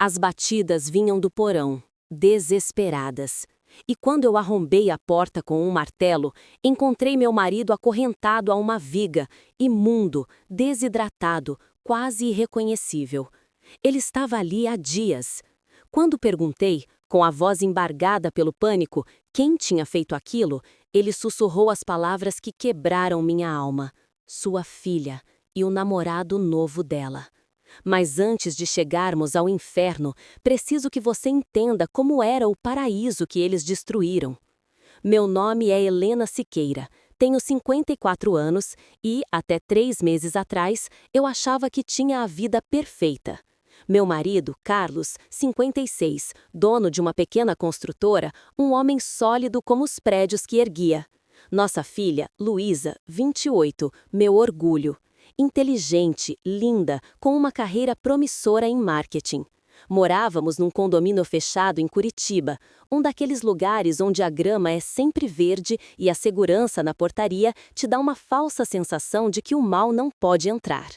As batidas vinham do porão, desesperadas. E quando eu arrombei a porta com um martelo, encontrei meu marido acorrentado a uma viga, imundo, desidratado, quase irreconhecível. Ele estava ali há dias. Quando perguntei, com a voz embargada pelo pânico, quem tinha feito aquilo, ele sussurrou as palavras que quebraram minha alma. Sua filha e o namorado novo dela. Mas antes de chegarmos ao inferno, preciso que você entenda como era o paraíso que eles destruíram. Meu nome é Helena Siqueira, tenho 54 anos e, até 3 meses atrás, eu achava que tinha a vida perfeita. Meu marido, Carlos, 56, dono de uma pequena construtora, um homem sólido como os prédios que erguia. Nossa filha, Luísa, 28, meu orgulho. Inteligente, linda, com uma carreira promissora em marketing. Morávamos num condomínio fechado em Curitiba, um daqueles lugares onde a grama é sempre verde e a segurança na portaria te dá uma falsa sensação de que o mal não pode entrar.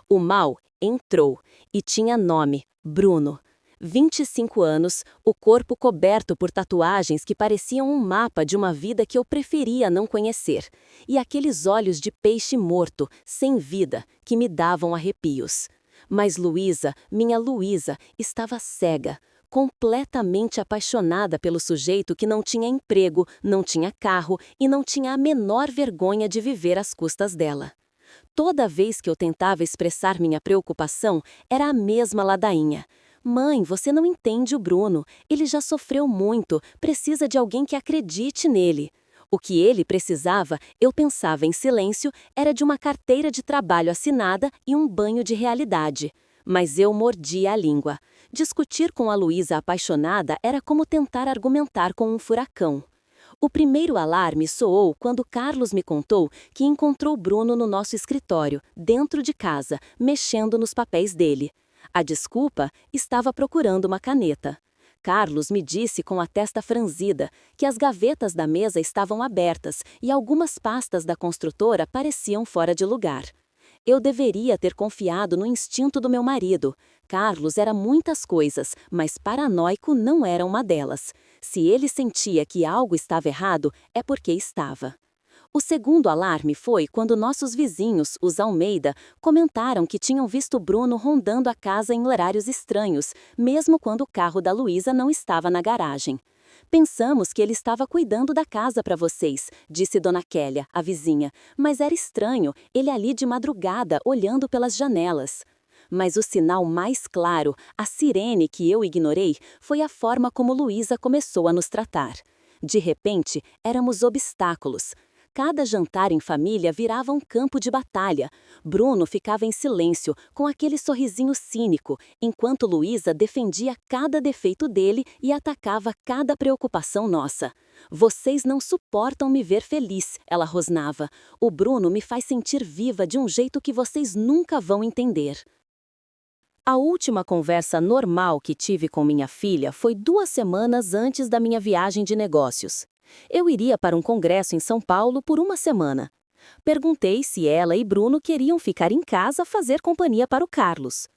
O mal entrou e tinha nome, Bruno. 25 anos, o corpo coberto por tatuagens que pareciam um mapa de uma vida que eu preferia não conhecer, e aqueles olhos de peixe morto, sem vida, que me davam arrepios. Mas Luísa, minha Luísa, estava cega, completamente apaixonada pelo sujeito que não tinha emprego, não tinha carro e não tinha a menor vergonha de viver às custas dela. Toda vez que eu tentava expressar minha preocupação, era a mesma ladainha. Mãe, você não entende o Bruno. Ele já sofreu muito, precisa de alguém que acredite nele. O que ele precisava, eu pensava em silêncio, era de uma carteira de trabalho assinada e um banho de realidade. Mas eu mordia a língua. Discutir com a Luísa apaixonada era como tentar argumentar com um furacão. O primeiro alarme soou quando Carlos me contou que encontrou Bruno no nosso escritório, dentro de casa, mexendo nos papéis dele. A desculpa estava procurando uma caneta. Carlos me disse com a testa franzida que as gavetas da mesa estavam abertas e algumas pastas da construtora pareciam fora de lugar. Eu deveria ter confiado no instinto do meu marido. Carlos era muitas coisas, mas paranoico não era uma delas. Se ele sentia que algo estava errado, é porque estava. O segundo alarme foi quando nossos vizinhos, os Almeida, comentaram que tinham visto Bruno rondando a casa em horários estranhos, mesmo quando o carro da Luísa não estava na garagem. Pensamos que ele estava cuidando da casa para vocês, disse Dona Kélia, a vizinha, mas era estranho, ele ali de madrugada, olhando pelas janelas. Mas o sinal mais claro, a sirene que eu ignorei, foi a forma como Luísa começou a nos tratar. De repente, éramos obstáculos. Cada jantar em família virava um campo de batalha. Bruno ficava em silêncio, com aquele sorrisinho cínico, enquanto Luísa defendia cada defeito dele e atacava cada preocupação nossa. Vocês não suportam me ver feliz, ela rosnava. O Bruno me faz sentir viva de um jeito que vocês nunca vão entender. A última conversa normal que tive com minha filha foi 2 semanas antes da minha viagem de negócios. Eu iria para um congresso em São Paulo por 1 semana. Perguntei se ela e Bruno queriam ficar em casa fazer companhia para o Carlos.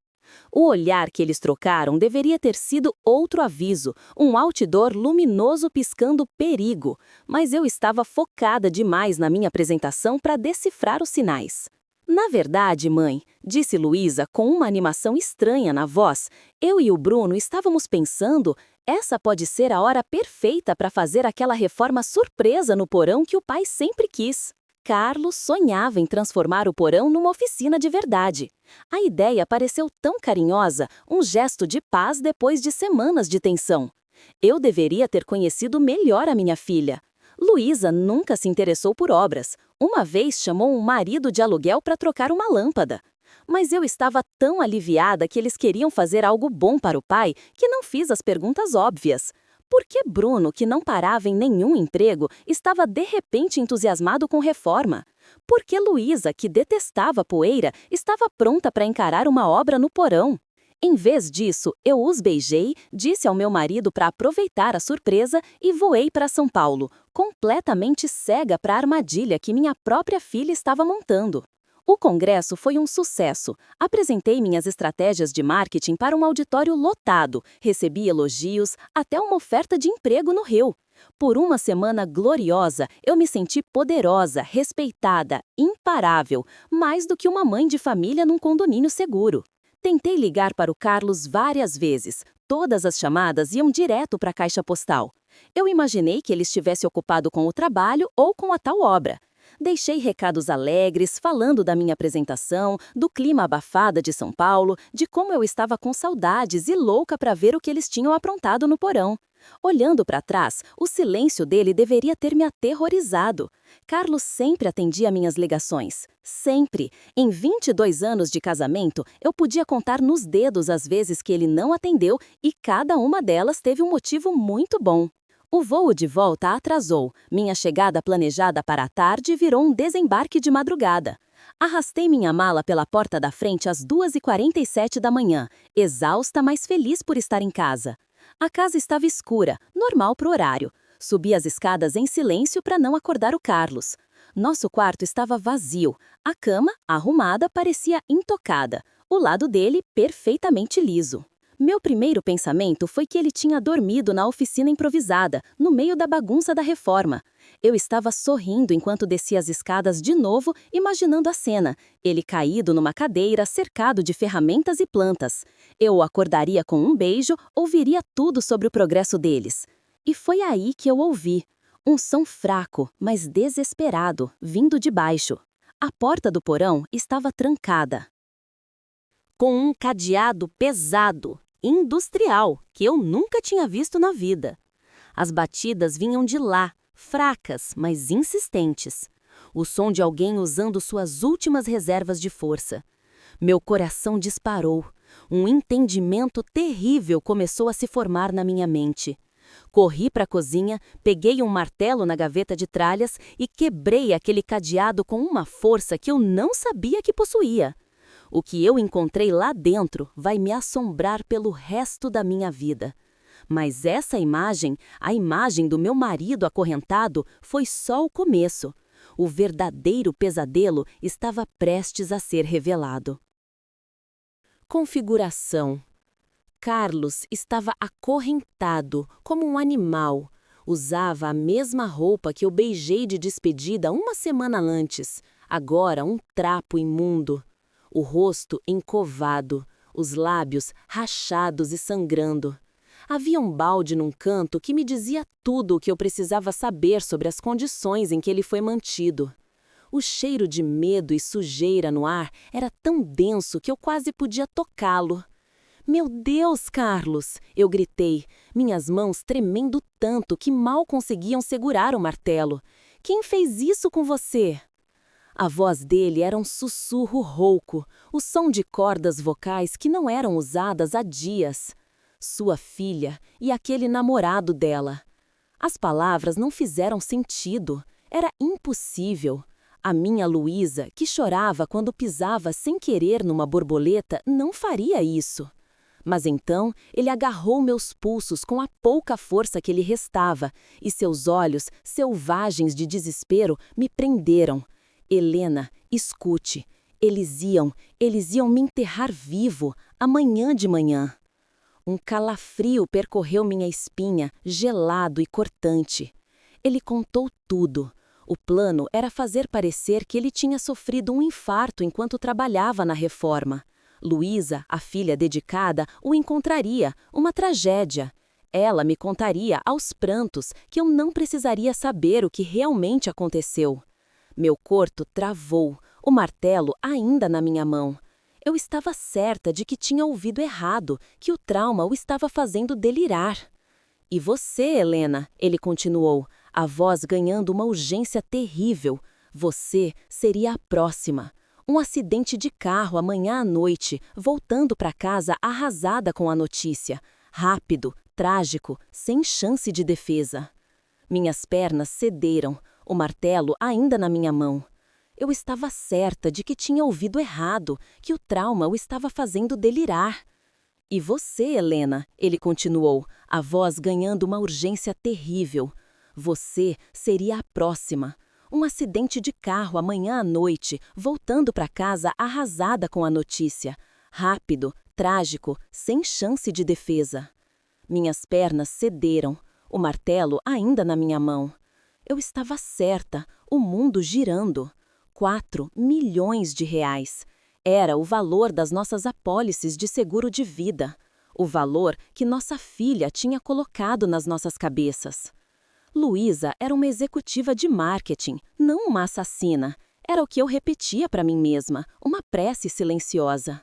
O olhar que eles trocaram deveria ter sido outro aviso, um outdoor luminoso piscando perigo, mas eu estava focada demais na minha apresentação para decifrar os sinais. Na verdade, mãe, disse Luísa com uma animação estranha na voz, eu e o Bruno estávamos pensando, essa pode ser a hora perfeita para fazer aquela reforma surpresa no porão que o pai sempre quis. Carlos sonhava em transformar o porão numa oficina de verdade. A ideia pareceu tão carinhosa, um gesto de paz depois de semanas de tensão. Eu deveria ter conhecido melhor a minha filha. Luísa nunca se interessou por obras. Uma vez chamou um marido de aluguel para trocar uma lâmpada. Mas eu estava tão aliviada que eles queriam fazer algo bom para o pai que não fiz as perguntas óbvias. Por que Bruno, que não parava em nenhum emprego, estava de repente entusiasmado com reforma? Por que Luísa, que detestava poeira, estava pronta para encarar uma obra no porão? Em vez disso, eu os beijei, disse ao meu marido para aproveitar a surpresa e voei para São Paulo, completamente cega para a armadilha que minha própria filha estava montando. O congresso foi um sucesso. Apresentei minhas estratégias de marketing para um auditório lotado, recebi elogios, até uma oferta de emprego no Rio. Por uma semana gloriosa, eu me senti poderosa, respeitada, imparável, mais do que uma mãe de família num condomínio seguro. Tentei ligar para o Carlos várias vezes. Todas as chamadas iam direto para a caixa postal. Eu imaginei que ele estivesse ocupado com o trabalho ou com a tal obra. Deixei recados alegres, falando da minha apresentação, do clima abafado de São Paulo, de como eu estava com saudades e louca para ver o que eles tinham aprontado no porão. Olhando para trás, o silêncio dele deveria ter me aterrorizado. Carlos sempre atendia minhas ligações. Sempre. Em 22 anos de casamento, eu podia contar nos dedos as vezes que ele não atendeu e cada uma delas teve um motivo muito bom. O voo de volta atrasou. Minha chegada planejada para a tarde virou um desembarque de madrugada. Arrastei minha mala pela porta da frente às 2h47 da manhã, exausta, mas feliz por estar em casa. A casa estava escura, normal para o horário. Subi as escadas em silêncio para não acordar o Carlos. Nosso quarto estava vazio. A cama, arrumada, parecia intocada. O lado dele, perfeitamente liso. Meu primeiro pensamento foi que ele tinha dormido na oficina improvisada, no meio da bagunça da reforma. Eu estava sorrindo enquanto descia as escadas de novo, imaginando a cena. Ele caído numa cadeira, cercado de ferramentas e plantas. Eu o acordaria com um beijo, ouviria tudo sobre o progresso deles. E foi aí que eu ouvi. Um som fraco, mas desesperado, vindo de baixo. A porta do porão estava trancada. Com um cadeado pesado, industrial, que eu nunca tinha visto na vida. As batidas vinham de lá, fracas, mas insistentes. O som de alguém usando suas últimas reservas de força. Meu coração disparou. Um entendimento terrível começou a se formar na minha mente. Corri para a cozinha, peguei um martelo na gaveta de tralhas e quebrei aquele cadeado com uma força que eu não sabia que possuía. O que eu encontrei lá dentro vai me assombrar pelo resto da minha vida. Mas essa imagem, a imagem do meu marido acorrentado, foi só o começo. O verdadeiro pesadelo estava prestes a ser revelado. Configuração. Carlos estava acorrentado, como um animal. Usava a mesma roupa que eu beijei de despedida uma semana antes. Agora um trapo imundo. O rosto encovado, os lábios rachados e sangrando. Havia um balde num canto que me dizia tudo o que eu precisava saber sobre as condições em que ele foi mantido. O cheiro de medo e sujeira no ar era tão denso que eu quase podia tocá-lo. "Meu Deus, Carlos!" eu gritei, minhas mãos tremendo tanto que mal conseguiam segurar o martelo. "Quem fez isso com você?" A voz dele era um sussurro rouco, o som de cordas vocais que não eram usadas há dias. Sua filha e aquele namorado dela. As palavras não fizeram sentido. Era impossível. A minha Luísa, que chorava quando pisava sem querer numa borboleta, não faria isso. Mas então ele agarrou meus pulsos com a pouca força que lhe restava, e seus olhos, selvagens de desespero, me prenderam. "Helena, escute. Eles iam me enterrar vivo, amanhã de manhã." Um calafrio percorreu minha espinha, gelado e cortante. Ele contou tudo. O plano era fazer parecer que ele tinha sofrido um infarto enquanto trabalhava na reforma. Luísa, a filha dedicada, o encontraria, uma tragédia. Ela me contaria aos prantos que eu não precisaria saber o que realmente aconteceu. Meu corpo travou, o martelo ainda na minha mão. Eu estava certa de que tinha ouvido errado, que o trauma o estava fazendo delirar. "E você, Helena?" ele continuou, a voz ganhando uma urgência terrível. "Você seria a próxima. Um acidente de carro amanhã à noite, voltando para casa arrasada com a notícia. Rápido, trágico, sem chance de defesa." Minhas pernas cederam, o martelo ainda na minha mão. Eu estava certa de que tinha ouvido errado, que o trauma o estava fazendo delirar. "E você, Helena?" ele continuou, a voz ganhando uma urgência terrível. "Você seria a próxima. Um acidente de carro amanhã à noite, voltando para casa arrasada com a notícia. Rápido, trágico, sem chance de defesa. Minhas pernas cederam, o martelo ainda na minha mão. Eu estava certa, o mundo girando. 4 milhões de reais. Era o valor das nossas apólices de seguro de vida. O valor que nossa filha tinha colocado nas nossas cabeças. Luísa era uma executiva de marketing, não uma assassina. Era o que eu repetia para mim mesma, uma prece silenciosa.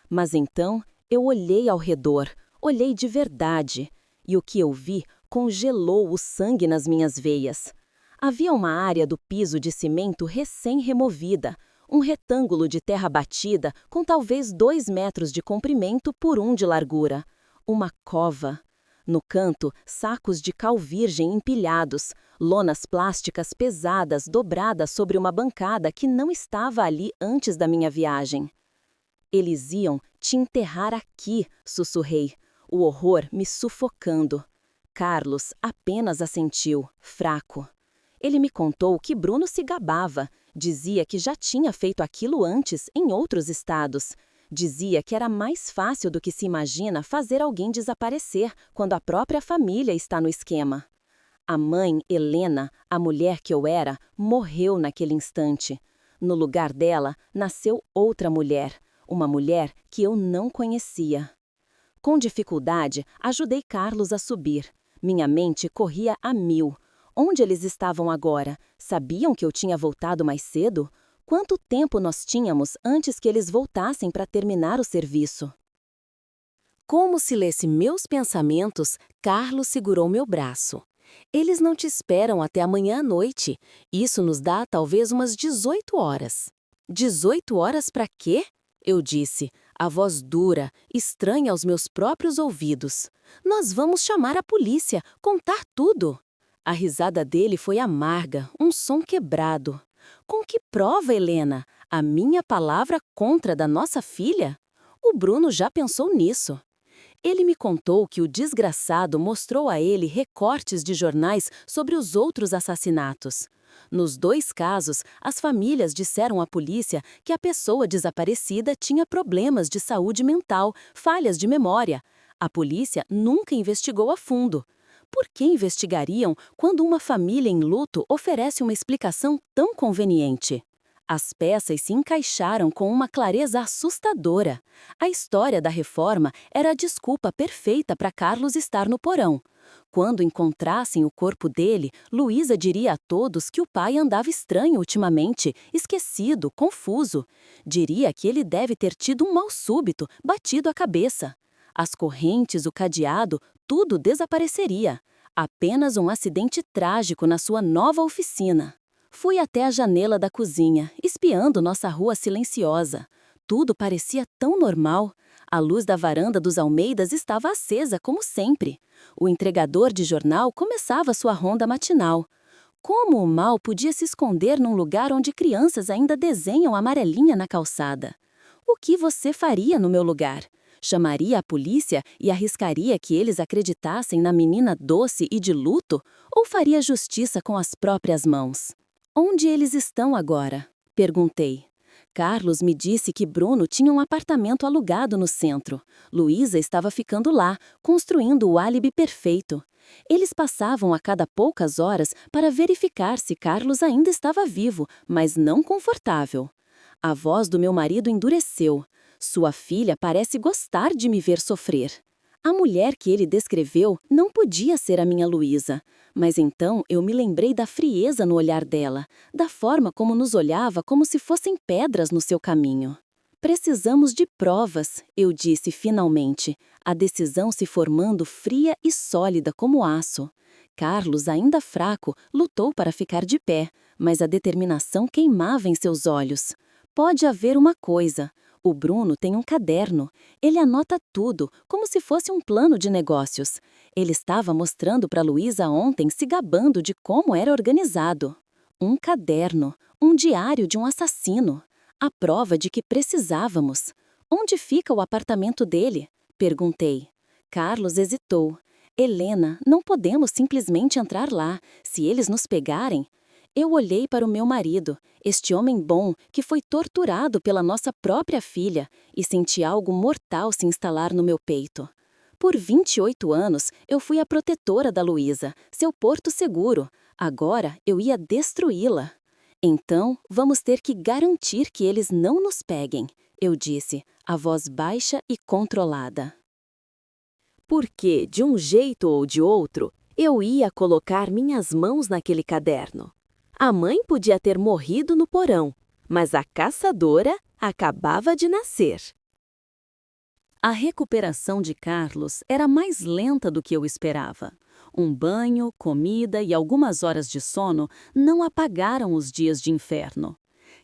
Mas então eu olhei ao redor, olhei de verdade, e o que eu vi congelou o sangue nas minhas veias. Havia uma área do piso de cimento recém-removida, um retângulo de terra batida com talvez 2 metros de comprimento por 1 de largura. Uma cova. No canto, sacos de cal virgem empilhados, lonas plásticas pesadas dobradas sobre uma bancada que não estava ali antes da minha viagem. Eles iam te enterrar aqui, sussurrei, o horror me sufocando. Carlos apenas assentiu, fraco. Ele me contou que Bruno se gabava, dizia que já tinha feito aquilo antes em outros estados. Dizia que era mais fácil do que se imagina fazer alguém desaparecer quando a própria família está no esquema. A mãe, Helena, a mulher que eu era, morreu naquele instante. No lugar dela, nasceu outra mulher, uma mulher que eu não conhecia. Com dificuldade, ajudei Carlos a subir. Minha mente corria a 1000. Onde eles estavam agora? Sabiam que eu tinha voltado mais cedo? Quanto tempo nós tínhamos antes que eles voltassem para terminar o serviço? Como se lesse meus pensamentos, Carlos segurou meu braço. Eles não te esperam até amanhã à noite. Isso nos dá talvez umas 18 horas. 18 horas para quê? Eu disse, a voz dura, estranha aos meus próprios ouvidos. Nós vamos chamar a polícia, contar tudo. A risada dele foi amarga, um som quebrado. Com que prova, Helena? A minha palavra contra da nossa filha? O Bruno já pensou nisso. Ele me contou que o desgraçado mostrou a ele recortes de jornais sobre os outros assassinatos. Nos 2 casos, as famílias disseram à polícia que a pessoa desaparecida tinha problemas de saúde mental, falhas de memória. A polícia nunca investigou a fundo. Por que investigariam quando uma família em luto oferece uma explicação tão conveniente? As peças se encaixaram com uma clareza assustadora. A história da reforma era a desculpa perfeita para Carlos estar no porão. Quando encontrassem o corpo dele, Luísa diria a todos que o pai andava estranho ultimamente, esquecido, confuso. Diria que ele deve ter tido um mal súbito, batido a cabeça. As correntes, o cadeado, tudo desapareceria. Apenas um acidente trágico na sua nova oficina. Fui até a janela da cozinha, espiando nossa rua silenciosa. Tudo parecia tão normal. A luz da varanda dos Almeidas estava acesa, como sempre. O entregador de jornal começava sua ronda matinal. Como o mal podia se esconder num lugar onde crianças ainda desenham amarelinha na calçada? O que você faria no meu lugar? Chamaria a polícia e arriscaria que eles acreditassem na menina doce e de luto? Ou faria justiça com as próprias mãos? Onde eles estão agora? Perguntei. Carlos me disse que Bruno tinha um apartamento alugado no centro. Luísa estava ficando lá, construindo o álibi perfeito. Eles passavam a cada poucas horas para verificar se Carlos ainda estava vivo, mas não confortável. A voz do meu marido endureceu. Sua filha parece gostar de me ver sofrer. A mulher que ele descreveu não podia ser a minha Luísa, mas então eu me lembrei da frieza no olhar dela, da forma como nos olhava como se fossem pedras no seu caminho. Precisamos de provas, eu disse finalmente, a decisão se formando fria e sólida como aço. Carlos, ainda fraco, lutou para ficar de pé, mas a determinação queimava em seus olhos. Pode haver uma coisa. O Bruno tem um caderno. Ele anota tudo, como se fosse um plano de negócios. Ele estava mostrando para Luísa ontem, se gabando de como era organizado. Um caderno, um diário de um assassino. A prova de que precisávamos. Onde fica o apartamento dele? Perguntei. Carlos hesitou. Helena, não podemos simplesmente entrar lá. Se eles nos pegarem... Eu olhei para o meu marido, este homem bom que foi torturado pela nossa própria filha, e senti algo mortal se instalar no meu peito. Por 28 anos, eu fui a protetora da Luísa, seu porto seguro. Agora eu ia destruí-la. Então, vamos ter que garantir que eles não nos peguem, eu disse, a voz baixa e controlada. Porque, de um jeito ou de outro, eu ia colocar minhas mãos naquele caderno. A mãe podia ter morrido no porão, mas a caçadora acabava de nascer. A recuperação de Carlos era mais lenta do que eu esperava. Um banho, comida e algumas horas de sono não apagaram os dias de inferno.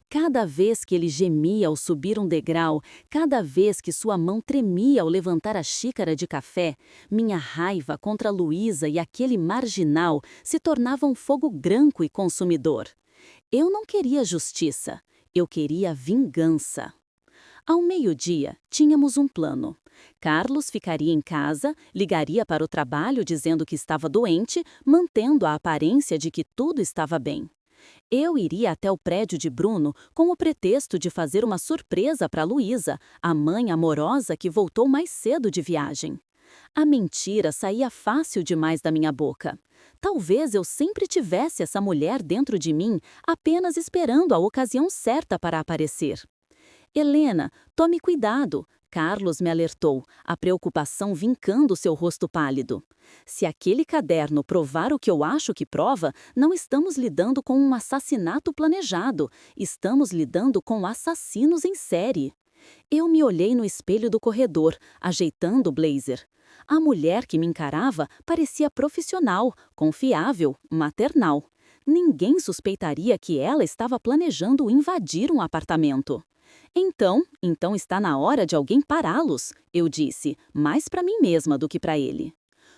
Cada vez que ele gemia ao subir um degrau, cada vez que sua mão tremia ao levantar a xícara de café, minha raiva contra Luísa e aquele marginal se tornava um fogo branco e consumidor. Eu não queria justiça, eu queria vingança. Ao meio-dia, tínhamos um plano. Carlos ficaria em casa, ligaria para o trabalho dizendo que estava doente, mantendo a aparência de que tudo estava bem. Eu iria até o prédio de Bruno com o pretexto de fazer uma surpresa para Luísa, a mãe amorosa que voltou mais cedo de viagem. A mentira saía fácil demais da minha boca. Talvez eu sempre tivesse essa mulher dentro de mim, apenas esperando a ocasião certa para aparecer. Helena, tome cuidado, Carlos me alertou, a preocupação vincando seu rosto pálido. Se aquele caderno provar o que eu acho que prova, não estamos lidando com um assassinato planejado, estamos lidando com assassinos em série. Eu me olhei no espelho do corredor, ajeitando o blazer. A mulher que me encarava parecia profissional, confiável, maternal. Ninguém suspeitaria que ela estava planejando invadir um apartamento. Então está na hora de alguém pará-los, eu disse, mais para mim mesma do que para ele.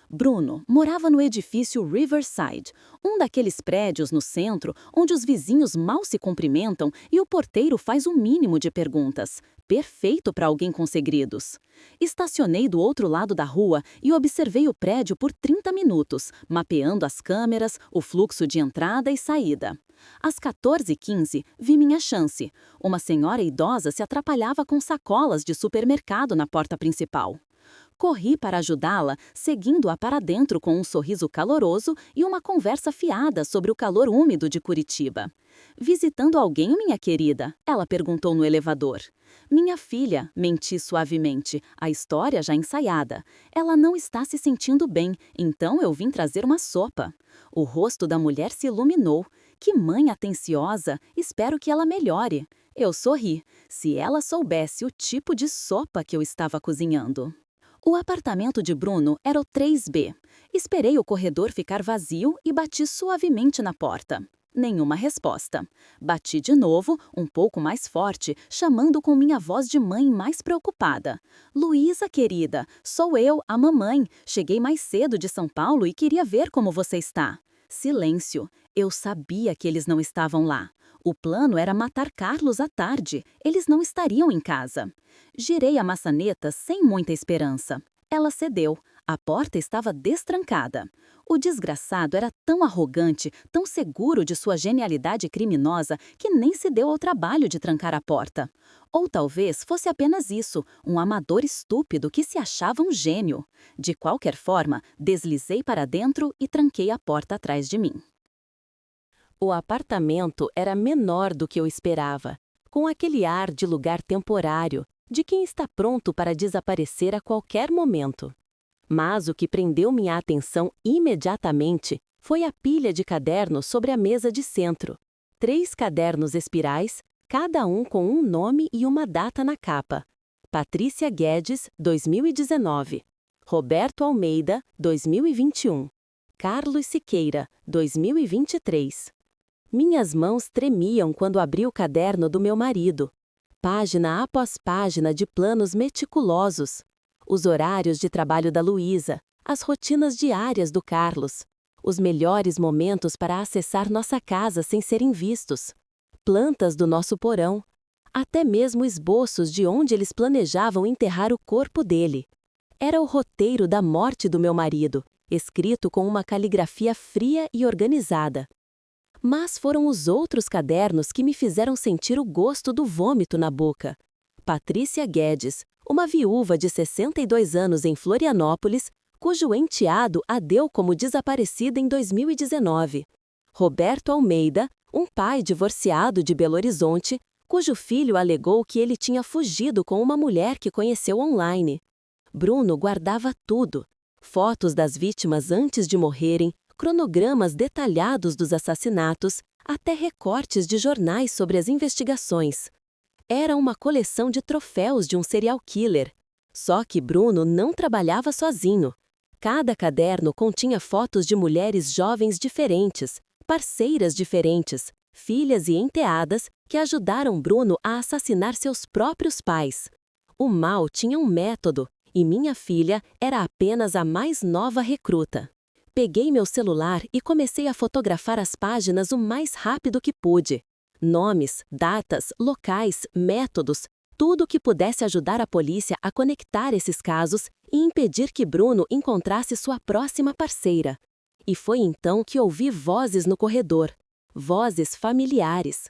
Bruno morava no edifício Riverside, um daqueles prédios no centro onde os vizinhos mal se cumprimentam e o porteiro faz o mínimo de perguntas. Perfeito para alguém com segredos. Estacionei do outro lado da rua e observei o prédio por 30 minutos, mapeando as câmeras, o fluxo de entrada e saída. Às 14h15, vi minha chance. Uma senhora idosa se atrapalhava com sacolas de supermercado na porta principal. Corri para ajudá-la, seguindo-a para dentro com um sorriso caloroso e uma conversa fiada sobre o calor úmido de Curitiba. "Visitando alguém, minha querida?" ela perguntou no elevador. "Minha filha", menti suavemente, a história já ensaiada. "Ela não está se sentindo bem, então eu vim trazer uma sopa." O rosto da mulher se iluminou. "Que mãe atenciosa! Espero que ela melhore." Eu sorri. Se ela soubesse o tipo de sopa que eu estava cozinhando. O apartamento de Bruno era o 3B. Esperei o corredor ficar vazio e bati suavemente na porta. Nenhuma resposta. Bati de novo, um pouco mais forte, chamando com minha voz de mãe mais preocupada. "Luísa, querida, sou eu, a mamãe. Cheguei mais cedo de São Paulo e queria ver como você está." Silêncio. Eu sabia que eles não estavam lá. O plano era matar Carlos à tarde. Eles não estariam em casa. Girei a maçaneta sem muita esperança. Ela cedeu. A porta estava destrancada. O desgraçado era tão arrogante, tão seguro de sua genialidade criminosa, que nem se deu ao trabalho de trancar a porta. Ou talvez fosse apenas isso, um amador estúpido que se achava um gênio. De qualquer forma, deslizei para dentro e tranquei a porta atrás de mim. O apartamento era menor do que eu esperava, com aquele ar de lugar temporário, de quem está pronto para desaparecer a qualquer momento. Mas o que prendeu minha atenção imediatamente foi a pilha de cadernos sobre a mesa de centro. 3 cadernos espirais, cada um com um nome e uma data na capa. Patrícia Guedes, 2019. Roberto Almeida, 2021. Carlos Siqueira, 2023. Minhas mãos tremiam quando abri o caderno do meu marido. Página após página de planos meticulosos. Os horários de trabalho da Luísa, as rotinas diárias do Carlos, os melhores momentos para acessar nossa casa sem serem vistos, plantas do nosso porão, até mesmo esboços de onde eles planejavam enterrar o corpo dele. Era o roteiro da morte do meu marido, escrito com uma caligrafia fria e organizada. Mas foram os outros cadernos que me fizeram sentir o gosto do vômito na boca. Patrícia Guedes, uma viúva de 62 anos em Florianópolis, cujo enteado a deu como desaparecida em 2019. Roberto Almeida, um pai divorciado de Belo Horizonte, cujo filho alegou que ele tinha fugido com uma mulher que conheceu online. Bruno guardava tudo: fotos das vítimas antes de morrerem, cronogramas detalhados dos assassinatos, até recortes de jornais sobre as investigações. Era uma coleção de troféus de um serial killer. Só que Bruno não trabalhava sozinho. Cada caderno continha fotos de mulheres jovens diferentes, parceiras diferentes, filhas e enteadas que ajudaram Bruno a assassinar seus próprios pais. O mal tinha um método, e minha filha era apenas a mais nova recruta. Peguei meu celular e comecei a fotografar as páginas o mais rápido que pude. Nomes, datas, locais, métodos, tudo que pudesse ajudar a polícia a conectar esses casos e impedir que Bruno encontrasse sua próxima parceira. E foi então que ouvi vozes no corredor. Vozes familiares.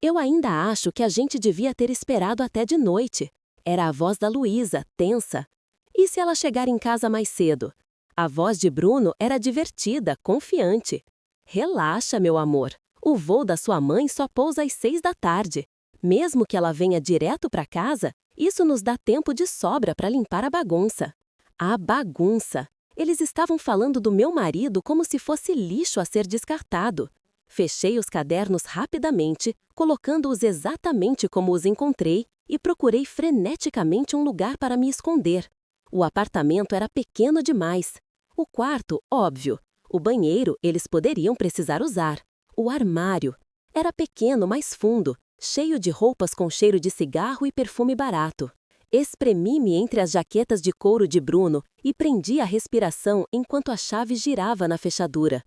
Eu ainda acho que a gente devia ter esperado até de noite. Era a voz da Luísa, tensa. E se ela chegar em casa mais cedo? A voz de Bruno era divertida, confiante. Relaxa, meu amor. O voo da sua mãe só pousa às 6 da tarde. Mesmo que ela venha direto para casa, isso nos dá tempo de sobra para limpar a bagunça. A bagunça! Eles estavam falando do meu marido como se fosse lixo a ser descartado. Fechei os cadernos rapidamente, colocando-os exatamente como os encontrei, e procurei freneticamente um lugar para me esconder. O apartamento era pequeno demais. O quarto, óbvio. O banheiro, eles poderiam precisar usar. O armário. Era pequeno, mas fundo, cheio de roupas com cheiro de cigarro e perfume barato. Espremi-me entre as jaquetas de couro de Bruno e prendi a respiração enquanto a chave girava na fechadura.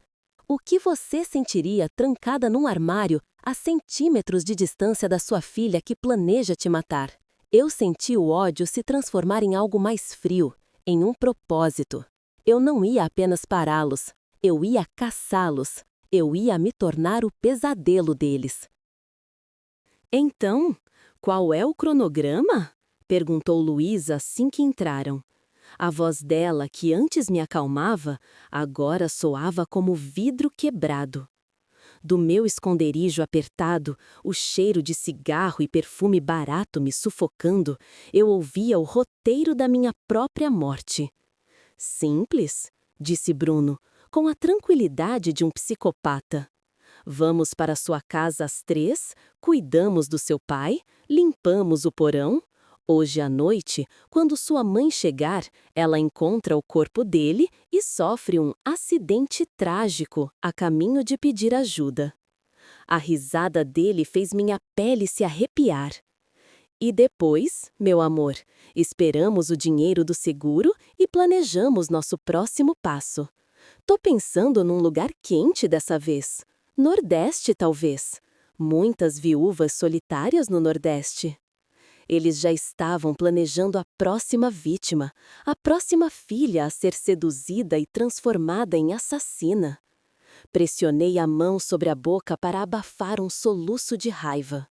O que você sentiria trancada num armário a centímetros de distância da sua filha que planeja te matar? Eu senti o ódio se transformar em algo mais frio, em um propósito. Eu não ia apenas pará-los, eu ia caçá-los. Eu ia me tornar o pesadelo deles. Então, qual é o cronograma? Perguntou Luísa assim que entraram. A voz dela, que antes me acalmava, agora soava como vidro quebrado. Do meu esconderijo apertado, o cheiro de cigarro e perfume barato me sufocando, eu ouvia o roteiro da minha própria morte. Simples, disse Bruno, com a tranquilidade de um psicopata. Vamos para sua casa às 3, cuidamos do seu pai, limpamos o porão. Hoje à noite, quando sua mãe chegar, ela encontra o corpo dele e sofre um acidente trágico a caminho de pedir ajuda. A risada dele fez minha pele se arrepiar. E depois, meu amor, esperamos o dinheiro do seguro e planejamos nosso próximo passo. Tô pensando num lugar quente dessa vez. Nordeste, talvez. Muitas viúvas solitárias no Nordeste. Eles já estavam planejando a próxima vítima, a próxima filha a ser seduzida e transformada em assassina. Pressionei a mão sobre a boca para abafar um soluço de raiva.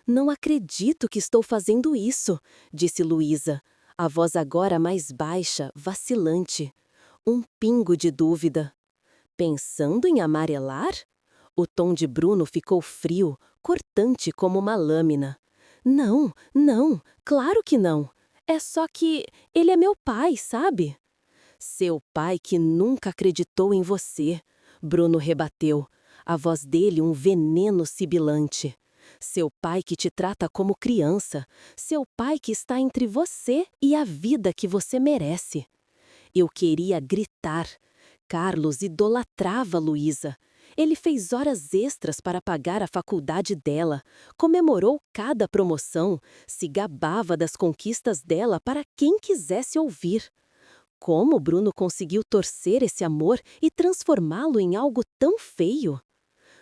Não acredito que estou fazendo isso, disse Luísa, a voz agora mais baixa, vacilante. Um pingo de dúvida. Pensando em amarelar? O tom de Bruno ficou frio, cortante como uma lâmina. Não, não, claro que não. É só que ele é meu pai, sabe? Seu pai que nunca acreditou em você, Bruno rebateu, a voz dele um veneno sibilante. Seu pai que te trata como criança, seu pai que está entre você e a vida que você merece. Eu queria gritar. Carlos idolatrava Luísa. Ele fez horas extras para pagar a faculdade dela, comemorou cada promoção, se gabava das conquistas dela para quem quisesse ouvir. Como Bruno conseguiu torcer esse amor e transformá-lo em algo tão feio?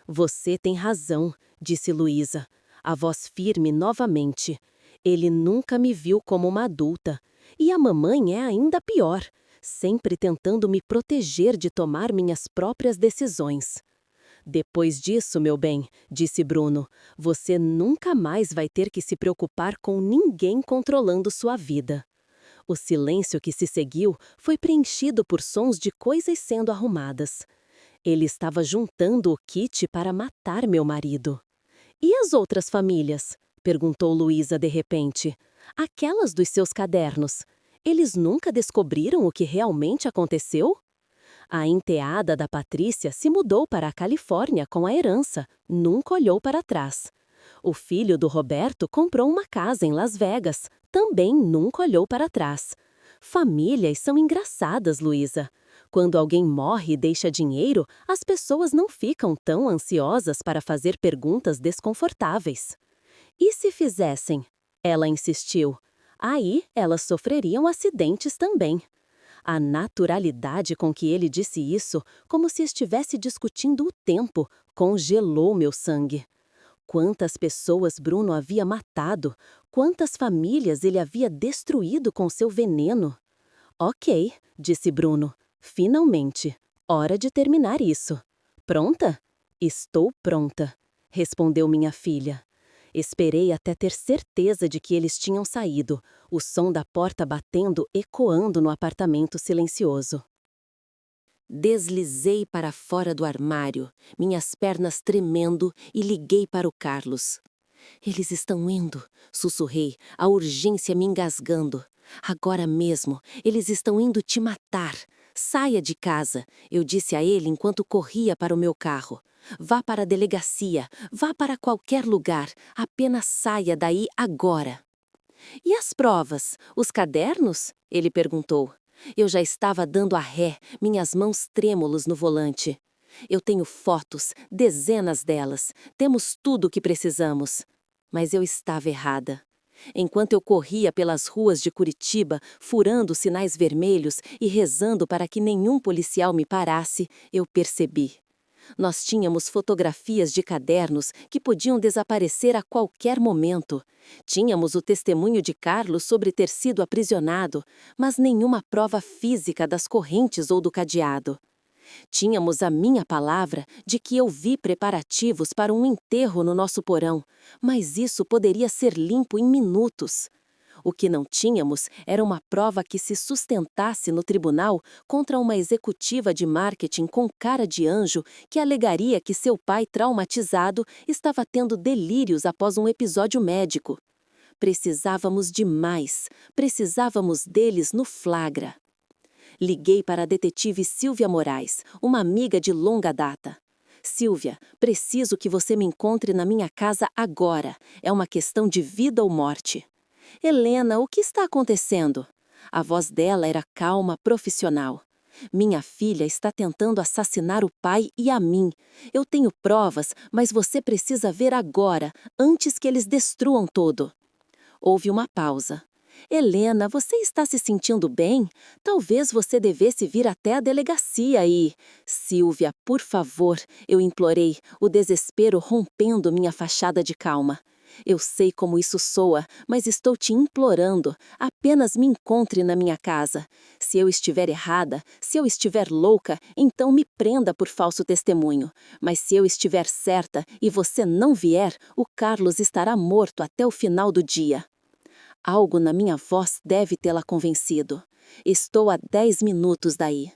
Você tem razão, disse Luísa, a voz firme novamente. Ele nunca me viu como uma adulta. E a mamãe é ainda pior, sempre tentando me proteger de tomar minhas próprias decisões. Depois disso, meu bem, disse Bruno, você nunca mais vai ter que se preocupar com ninguém controlando sua vida. O silêncio que se seguiu foi preenchido por sons de coisas sendo arrumadas. Ele estava juntando o kit para matar meu marido. E as outras famílias? Perguntou Luísa de repente. Aquelas dos seus cadernos. Eles nunca descobriram o que realmente aconteceu? A enteada da Patrícia se mudou para a Califórnia com a herança, nunca olhou para trás. O filho do Roberto comprou uma casa em Las Vegas, também nunca olhou para trás. Famílias são engraçadas, Luísa. Quando alguém morre e deixa dinheiro, as pessoas não ficam tão ansiosas para fazer perguntas desconfortáveis. E se fizessem? Ela insistiu. Aí elas sofreriam acidentes também. A naturalidade com que ele disse isso, como se estivesse discutindo o tempo, congelou meu sangue. Quantas pessoas Bruno havia matado, quantas famílias ele havia destruído com seu veneno. Ok, disse Bruno. Finalmente, hora de terminar isso. Pronta? Estou pronta, respondeu minha filha. Esperei até ter certeza de que eles tinham saído, o som da porta batendo ecoando no apartamento silencioso. Deslizei para fora do armário, minhas pernas tremendo, e liguei para o Carlos. Eles estão indo, sussurrei, a urgência me engasgando. Agora mesmo, eles estão indo te matar. Saia de casa, eu disse a ele enquanto corria para o meu carro. Vá para a delegacia, vá para qualquer lugar, apenas saia daí agora. E as provas, os cadernos? Ele perguntou. Eu já estava dando a ré, minhas mãos trêmulos no volante. Eu tenho fotos, dezenas delas, temos tudo o que precisamos. Mas eu estava errada. Enquanto eu corria pelas ruas de Curitiba, furando sinais vermelhos e rezando para que nenhum policial me parasse, eu percebi. Nós tínhamos fotografias de cadernos que podiam desaparecer a qualquer momento. Tínhamos o testemunho de Carlos sobre ter sido aprisionado, mas nenhuma prova física das correntes ou do cadeado. Tínhamos a minha palavra de que eu vi preparativos para um enterro no nosso porão, mas isso poderia ser limpo em minutos. O que não tínhamos era uma prova que se sustentasse no tribunal contra uma executiva de marketing com cara de anjo que alegaria que seu pai traumatizado estava tendo delírios após um episódio médico. Precisávamos de mais, precisávamos deles no flagra. Liguei para a detetive Silvia Moraes, uma amiga de longa data. Silvia, preciso que você me encontre na minha casa agora. É uma questão de vida ou morte. Helena, o que está acontecendo? A voz dela era calma, profissional. Minha filha está tentando assassinar o pai e a mim. Eu tenho provas, mas você precisa ver agora, antes que eles destruam tudo. Houve uma pausa. Helena, você está se sentindo bem? Talvez você devesse vir até a delegacia e... Silvia, por favor, eu implorei, o desespero rompendo minha fachada de calma. Eu sei como isso soa, mas estou te implorando, apenas me encontre na minha casa. Se eu estiver errada, se eu estiver louca, então me prenda por falso testemunho. Mas se eu estiver certa e você não vier, o Carlos estará morto até o final do dia. Algo na minha voz deve tê-la convencido. Estou a 10 minutos daí.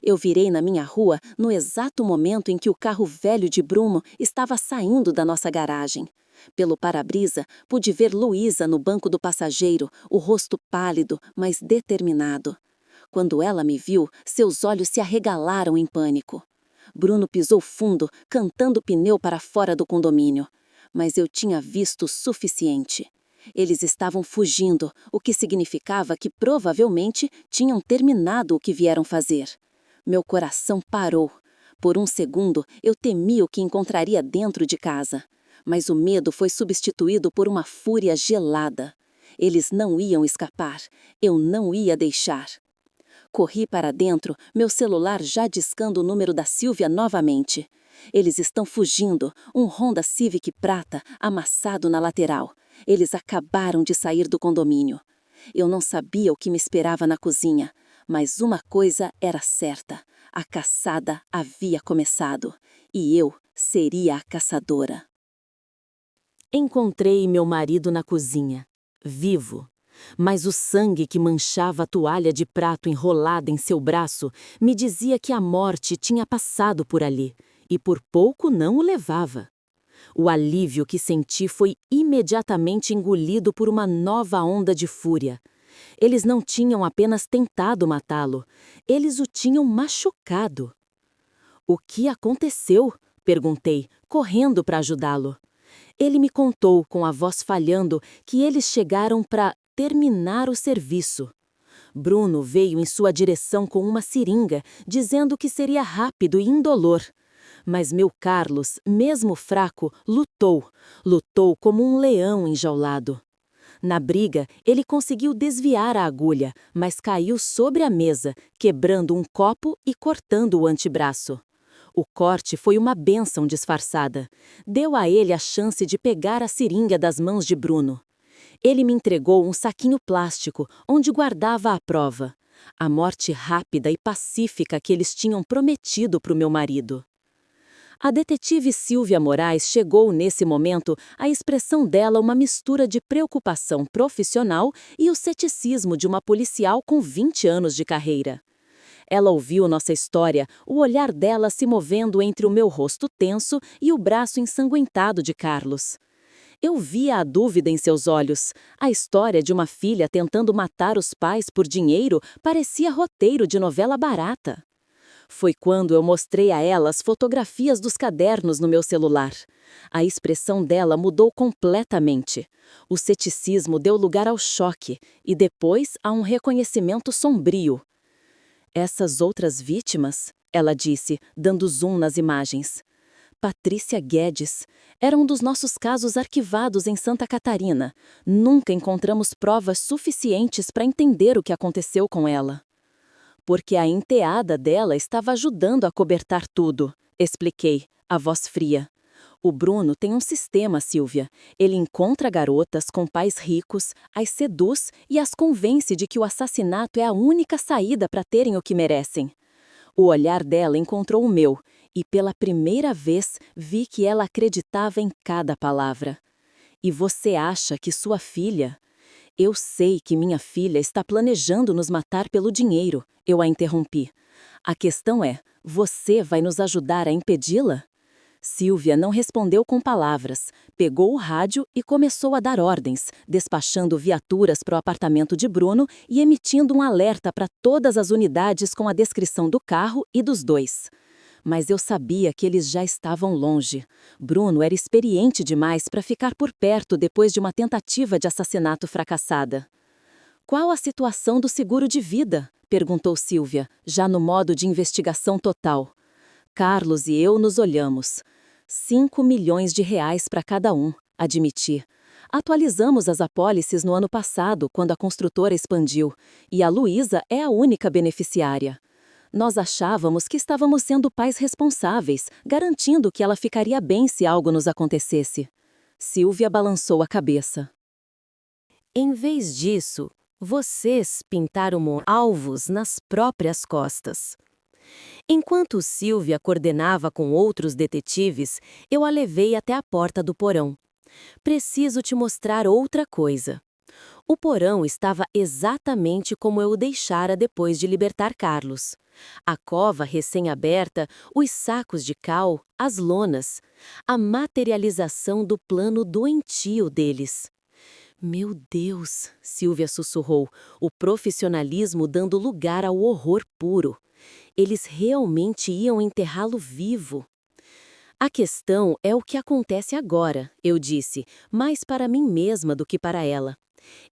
Eu virei na minha rua no exato momento em que o carro velho de Bruno estava saindo da nossa garagem. Pelo para-brisa, pude ver Luísa no banco do passageiro, o rosto pálido, mas determinado. Quando ela me viu, seus olhos se arregalaram em pânico. Bruno pisou fundo, cantando pneu para fora do condomínio. Mas eu tinha visto o suficiente. Eles estavam fugindo, o que significava que provavelmente tinham terminado o que vieram fazer. Meu coração parou. Por um segundo, eu temi o que encontraria dentro de casa. Mas o medo foi substituído por uma fúria gelada. Eles não iam escapar. Eu não ia deixar. Corri para dentro, meu celular já discando o número da Silvia novamente. Eles estão fugindo, um Honda Civic prata amassado na lateral. Eles acabaram de sair do condomínio. Eu não sabia o que me esperava na cozinha, mas uma coisa era certa. A caçada havia começado e eu seria a caçadora. Encontrei meu marido na cozinha, vivo. Mas o sangue que manchava a toalha de prato enrolada em seu braço me dizia que a morte tinha passado por ali, e por pouco não o levava. O alívio que senti foi imediatamente engolido por uma nova onda de fúria. Eles não tinham apenas tentado matá-lo, eles o tinham machucado. "O que aconteceu?" perguntei, correndo para ajudá-lo. Ele me contou, com a voz falhando, que eles chegaram para terminar o serviço. Bruno veio em sua direção com uma seringa, dizendo que seria rápido e indolor. Mas meu Carlos, mesmo fraco, lutou como um leão enjaulado. Na briga, ele conseguiu desviar a agulha, mas caiu sobre a mesa, quebrando um copo e cortando o antebraço. O corte foi uma bênção disfarçada. Deu a ele a chance de pegar a seringa das mãos de Bruno. Ele me entregou um saquinho plástico, onde guardava a prova. A morte rápida e pacífica que eles tinham prometido para o meu marido. A detetive Silvia Moraes chegou nesse momento, a expressão dela uma mistura de preocupação profissional e o ceticismo de uma policial com 20 anos de carreira. Ela ouviu nossa história, o olhar dela se movendo entre o meu rosto tenso e o braço ensanguentado de Carlos. Eu via a dúvida em seus olhos. A história de uma filha tentando matar os pais por dinheiro parecia roteiro de novela barata. Foi quando eu mostrei a ela as fotografias dos cadernos no meu celular. A expressão dela mudou completamente. O ceticismo deu lugar ao choque e depois a um reconhecimento sombrio. "Essas outras vítimas?" ela disse, dando zoom nas imagens. "Patrícia Guedes. Era um dos nossos casos arquivados em Santa Catarina. Nunca encontramos provas suficientes para entender o que aconteceu com ela." "Porque a enteada dela estava ajudando a cobertar tudo", expliquei, a voz fria. "O Bruno tem um sistema, Silvia. Ele encontra garotas com pais ricos, as seduz e as convence de que o assassinato é a única saída para terem o que merecem." O olhar dela encontrou o meu, e pela primeira vez vi que ela acreditava em cada palavra. "E você acha que sua filha?" "Eu sei que minha filha está planejando nos matar pelo dinheiro", eu a interrompi. "A questão é, você vai nos ajudar a impedi-la?" Silvia não respondeu com palavras, pegou o rádio e começou a dar ordens, despachando viaturas para o apartamento de Bruno e emitindo um alerta para todas as unidades com a descrição do carro e dos dois. Mas eu sabia que eles já estavam longe. Bruno era experiente demais para ficar por perto depois de uma tentativa de assassinato fracassada. "Qual a situação do seguro de vida?" perguntou Silvia, já no modo de investigação total. Carlos e eu nos olhamos. 5 milhões de reais para cada um, admiti. Atualizamos as apólices no ano passado, quando a construtora expandiu, e a Luísa é a única beneficiária. Nós achávamos que estávamos sendo pais responsáveis, garantindo que ela ficaria bem se algo nos acontecesse. Silvia balançou a cabeça. "Em vez disso, vocês pintaram alvos nas próprias costas." Enquanto Silvia coordenava com outros detetives, eu a levei até a porta do porão. "Preciso te mostrar outra coisa." O porão estava exatamente como eu o deixara depois de libertar Carlos. A cova recém-aberta, os sacos de cal, as lonas. A materialização do plano doentio deles. "Meu Deus", Silvia sussurrou, o profissionalismo dando lugar ao horror puro. Eles realmente iam enterrá-lo vivo. "A questão é o que acontece agora", eu disse, mais para mim mesma do que para ela.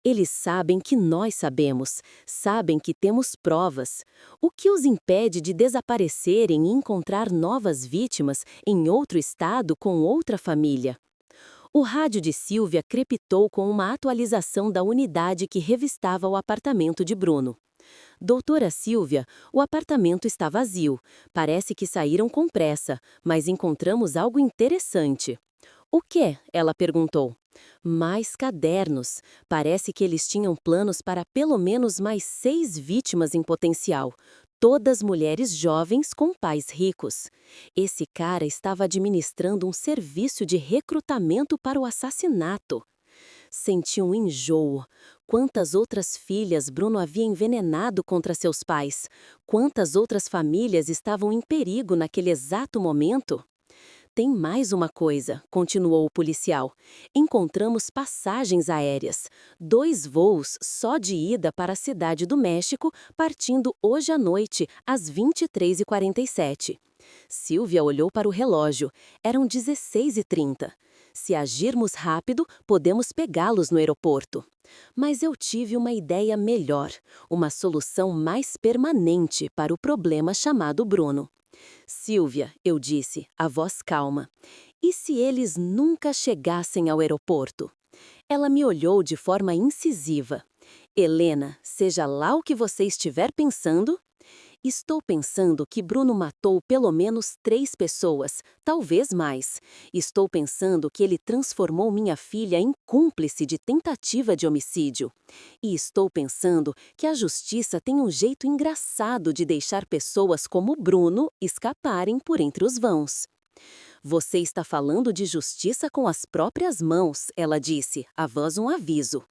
"Eles sabem que nós sabemos, sabem que temos provas. O que os impede de desaparecerem e encontrar novas vítimas em outro estado com outra família?" O rádio de Silvia crepitou com uma atualização da unidade que revistava o apartamento de Bruno. "Doutora Silvia, o apartamento está vazio. Parece que saíram com pressa, mas encontramos algo interessante." "O quê?" ela perguntou. "Mais cadernos. Parece que eles tinham planos para pelo menos mais 6 vítimas em potencial. todas mulheres jovens com pais ricos. Esse cara estava administrando um serviço de recrutamento para o assassinato. Senti um enjoo. Quantas outras filhas Bruno havia envenenado contra seus pais? Quantas outras famílias estavam em perigo naquele exato momento? Tem mais uma coisa, continuou o policial. Encontramos passagens aéreas. 2 voos só de ida para a Cidade do México, partindo hoje à noite, às 23h47. Silvia olhou para o relógio. Eram 16h30. Se agirmos rápido, podemos pegá-los no aeroporto. Mas eu tive uma ideia melhor, uma solução mais permanente para o problema chamado Bruno. Silvia, eu disse, a voz calma, e se eles nunca chegassem ao aeroporto? Ela me olhou de forma incisiva. Helena, seja lá o que você estiver pensando, estou pensando que Bruno matou pelo menos 3 pessoas, talvez mais. Estou pensando que ele transformou minha filha em cúmplice de tentativa de homicídio. E estou pensando que a justiça tem um jeito engraçado de deixar pessoas como Bruno escaparem por entre os vãos. Você está falando de justiça com as próprias mãos, ela disse, a voz um aviso.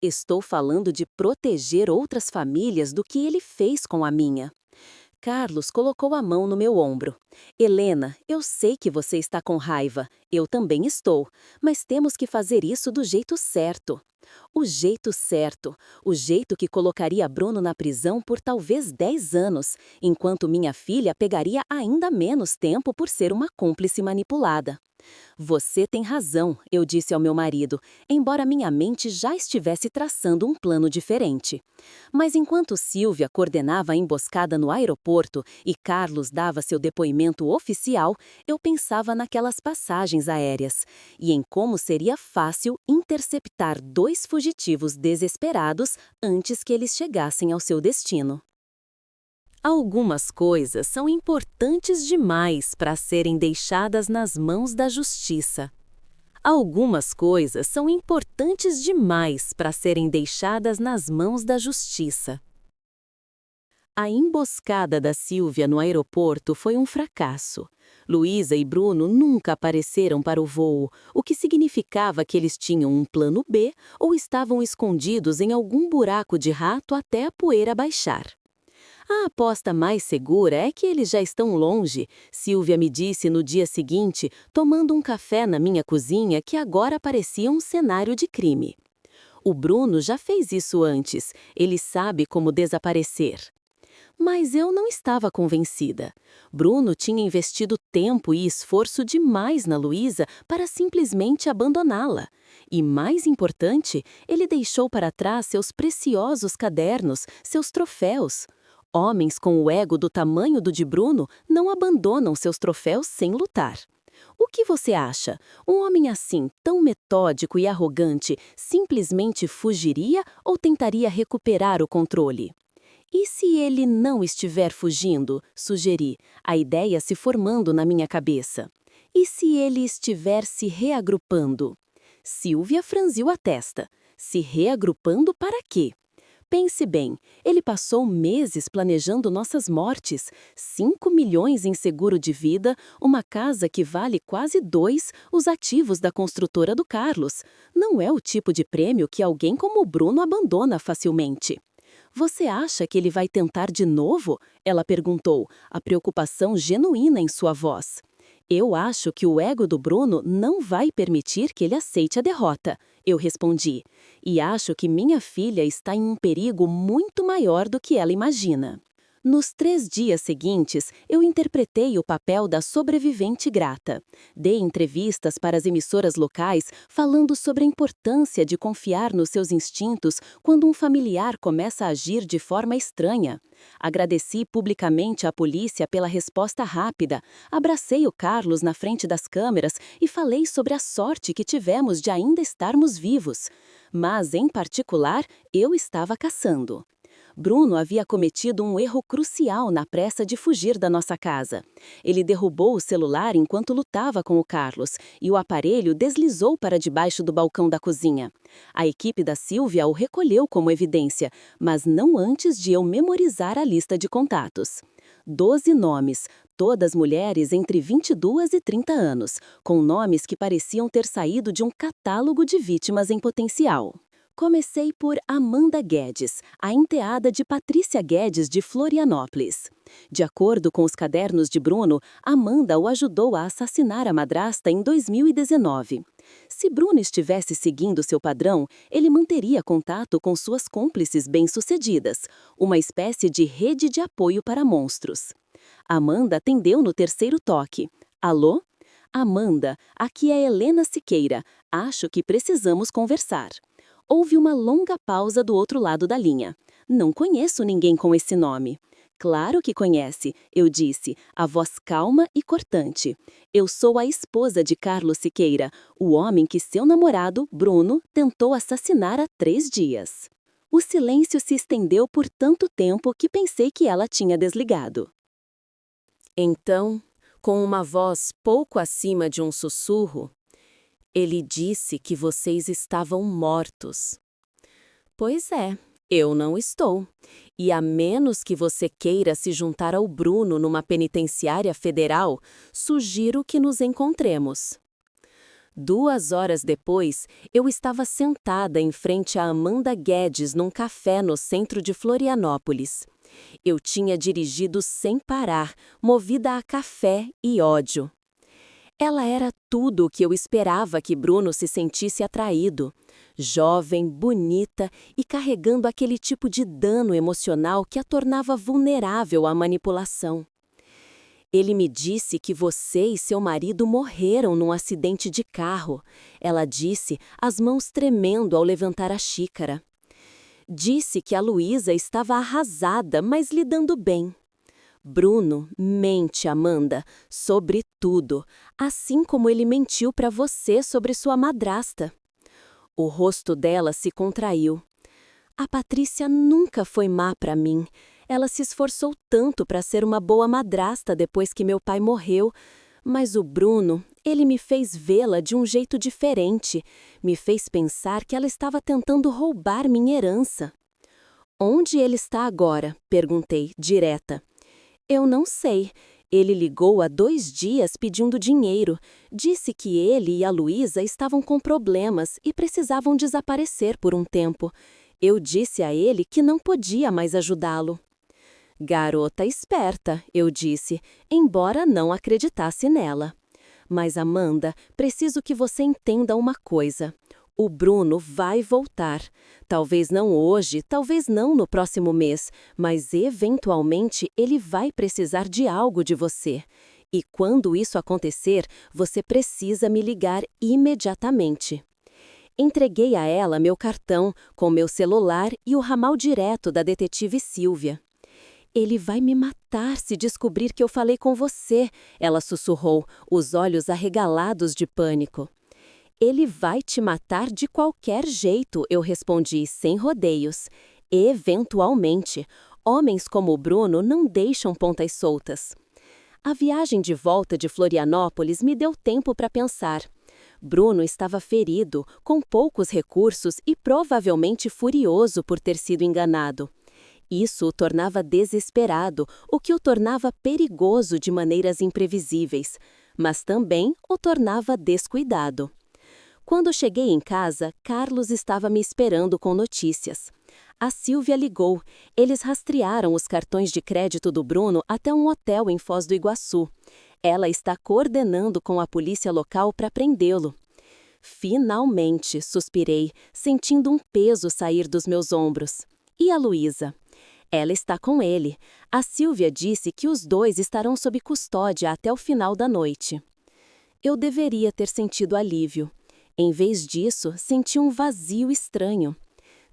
Estou falando de proteger outras famílias do que ele fez com a minha. Carlos colocou a mão no meu ombro. Helena, eu sei que você está com raiva. Eu também estou. Mas temos que fazer isso do jeito certo. O jeito certo. O jeito que colocaria Bruno na prisão por talvez 10 anos, enquanto minha filha pegaria ainda menos tempo por ser uma cúmplice manipulada. Você tem razão, eu disse ao meu marido, embora minha mente já estivesse traçando um plano diferente. Mas enquanto Silvia coordenava a emboscada no aeroporto e Carlos dava seu depoimento oficial, eu pensava naquelas passagens aéreas e em como seria fácil interceptar 2 fugitivos desesperados antes que eles chegassem ao seu destino. Algumas coisas são importantes demais para serem deixadas nas mãos da justiça. Algumas coisas são importantes demais para serem deixadas nas mãos da justiça. A emboscada da Silvia no aeroporto foi um fracasso. Luísa e Bruno nunca apareceram para o voo, o que significava que eles tinham um plano B ou estavam escondidos em algum buraco de rato até a poeira baixar. A aposta mais segura é que eles já estão longe, Silvia me disse no dia seguinte, tomando um café na minha cozinha que agora parecia um cenário de crime. O Bruno já fez isso antes, ele sabe como desaparecer. Mas eu não estava convencida. Bruno tinha investido tempo e esforço demais na Luísa para simplesmente abandoná-la. E, mais importante, ele deixou para trás seus preciosos cadernos, seus troféus. Homens com o ego do tamanho do de Bruno não abandonam seus troféus sem lutar. O que você acha? Um homem assim, tão metódico e arrogante, simplesmente fugiria ou tentaria recuperar o controle? E se ele não estiver fugindo? Sugeri, a ideia se formando na minha cabeça. E se ele estiver se reagrupando? Silvia franziu a testa. Se reagrupando para quê? Pense bem, ele passou meses planejando nossas mortes, 5 milhões em seguro de vida, uma casa que vale quase 2, os ativos da construtora do Carlos. Não é o tipo de prêmio que alguém como o Bruno abandona facilmente. Você acha que ele vai tentar de novo? Ela perguntou, a preocupação genuína em sua voz. Eu acho que o ego do Bruno não vai permitir que ele aceite a derrota, eu respondi. E acho que minha filha está em um perigo muito maior do que ela imagina. Nos 3 dias seguintes, eu interpretei o papel da sobrevivente grata. Dei entrevistas para as emissoras locais falando sobre a importância de confiar nos seus instintos quando um familiar começa a agir de forma estranha. Agradeci publicamente à polícia pela resposta rápida, abracei o Carlos na frente das câmeras e falei sobre a sorte que tivemos de ainda estarmos vivos. Mas, em particular, eu estava caçando. Bruno havia cometido um erro crucial na pressa de fugir da nossa casa. Ele derrubou o celular enquanto lutava com o Carlos e o aparelho deslizou para debaixo do balcão da cozinha. A equipe da Sílvia o recolheu como evidência, mas não antes de eu memorizar a lista de contatos. 12 nomes, todas mulheres entre 22 e 30 anos, com nomes que pareciam ter saído de um catálogo de vítimas em potencial. Comecei por Amanda Guedes, a enteada de Patrícia Guedes de Florianópolis. De acordo com os cadernos de Bruno, Amanda o ajudou a assassinar a madrasta em 2019. Se Bruno estivesse seguindo seu padrão, ele manteria contato com suas cúmplices bem-sucedidas, uma espécie de rede de apoio para monstros. Amanda atendeu no terceiro toque. Alô? Amanda, aqui é Helena Siqueira. Acho que precisamos conversar. Houve uma longa pausa do outro lado da linha. Não conheço ninguém com esse nome. Claro que conhece, eu disse, a voz calma e cortante. Eu sou a esposa de Carlos Siqueira, o homem que seu namorado, Bruno, tentou assassinar há 3 dias. O silêncio se estendeu por tanto tempo que pensei que ela tinha desligado. Então, com uma voz pouco acima de um sussurro, ele disse que vocês estavam mortos. Pois é, eu não estou. E a menos que você queira se juntar ao Bruno numa penitenciária federal, sugiro que nos encontremos. 2 horas depois, eu estava sentada em frente a Amanda Guedes num café no centro de Florianópolis. Eu tinha dirigido sem parar, movida a café e ódio. Ela era tudo o que eu esperava que Bruno se sentisse atraído. Jovem, bonita e carregando aquele tipo de dano emocional que a tornava vulnerável à manipulação. Ele me disse que você e seu marido morreram num acidente de carro. Ela disse, as mãos tremendo ao levantar a xícara. Disse que a Luísa estava arrasada, mas lidando bem. Bruno mente, Amanda, sobre tudo, assim como ele mentiu para você sobre sua madrasta. O rosto dela se contraiu. A Patrícia nunca foi má para mim. Ela se esforçou tanto para ser uma boa madrasta depois que meu pai morreu, mas o Bruno, ele me fez vê-la de um jeito diferente, me fez pensar que ela estava tentando roubar minha herança. Onde ele está agora? Perguntei, direta. Eu não sei. Ele ligou há 2 dias pedindo dinheiro. Disse que ele e a Luísa estavam com problemas e precisavam desaparecer por um tempo. Eu disse a ele que não podia mais ajudá-lo. Garota esperta, eu disse, embora não acreditasse nela. Mas, Amanda, preciso que você entenda uma coisa. O Bruno vai voltar. Talvez não hoje, talvez não no próximo mês, mas eventualmente ele vai precisar de algo de você. E quando isso acontecer, você precisa me ligar imediatamente. Entreguei a ela meu cartão, com meu celular e o ramal direto da detetive Sílvia. Ele vai me matar se descobrir que eu falei com você, ela sussurrou, os olhos arregalados de pânico. Ele vai te matar de qualquer jeito, eu respondi sem rodeios. Eventualmente, homens como o Bruno não deixam pontas soltas. A viagem de volta de Florianópolis me deu tempo para pensar. Bruno estava ferido, com poucos recursos e provavelmente furioso por ter sido enganado. Isso o tornava desesperado, o que o tornava perigoso de maneiras imprevisíveis, mas também o tornava descuidado. Quando cheguei em casa, Carlos estava me esperando com notícias. A Sílvia ligou. Eles rastrearam os cartões de crédito do Bruno até um hotel em Foz do Iguaçu. Ela está coordenando com a polícia local para prendê-lo. Finalmente, suspirei, sentindo um peso sair dos meus ombros. E a Luísa? Ela está com ele. A Sílvia disse que os 2 estarão sob custódia até o final da noite. Eu deveria ter sentido alívio. Em vez disso, senti um vazio estranho.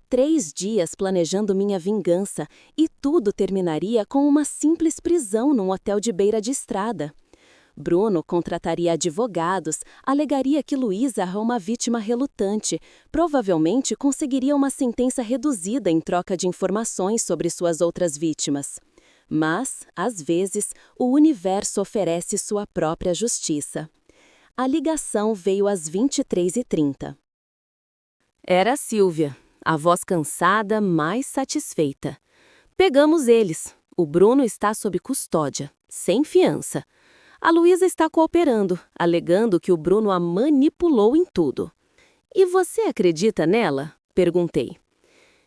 3 dias planejando minha vingança e tudo terminaria com uma simples prisão num hotel de beira de estrada. Bruno contrataria advogados, alegaria que Luísa é uma vítima relutante, provavelmente conseguiria uma sentença reduzida em troca de informações sobre suas outras vítimas. Mas, às vezes, o universo oferece sua própria justiça. A ligação veio às 23h30. Era a Sílvia, a voz cansada, mas satisfeita. Pegamos eles. O Bruno está sob custódia, sem fiança. A Luísa está cooperando, alegando que o Bruno a manipulou em tudo. E você acredita nela? Perguntei.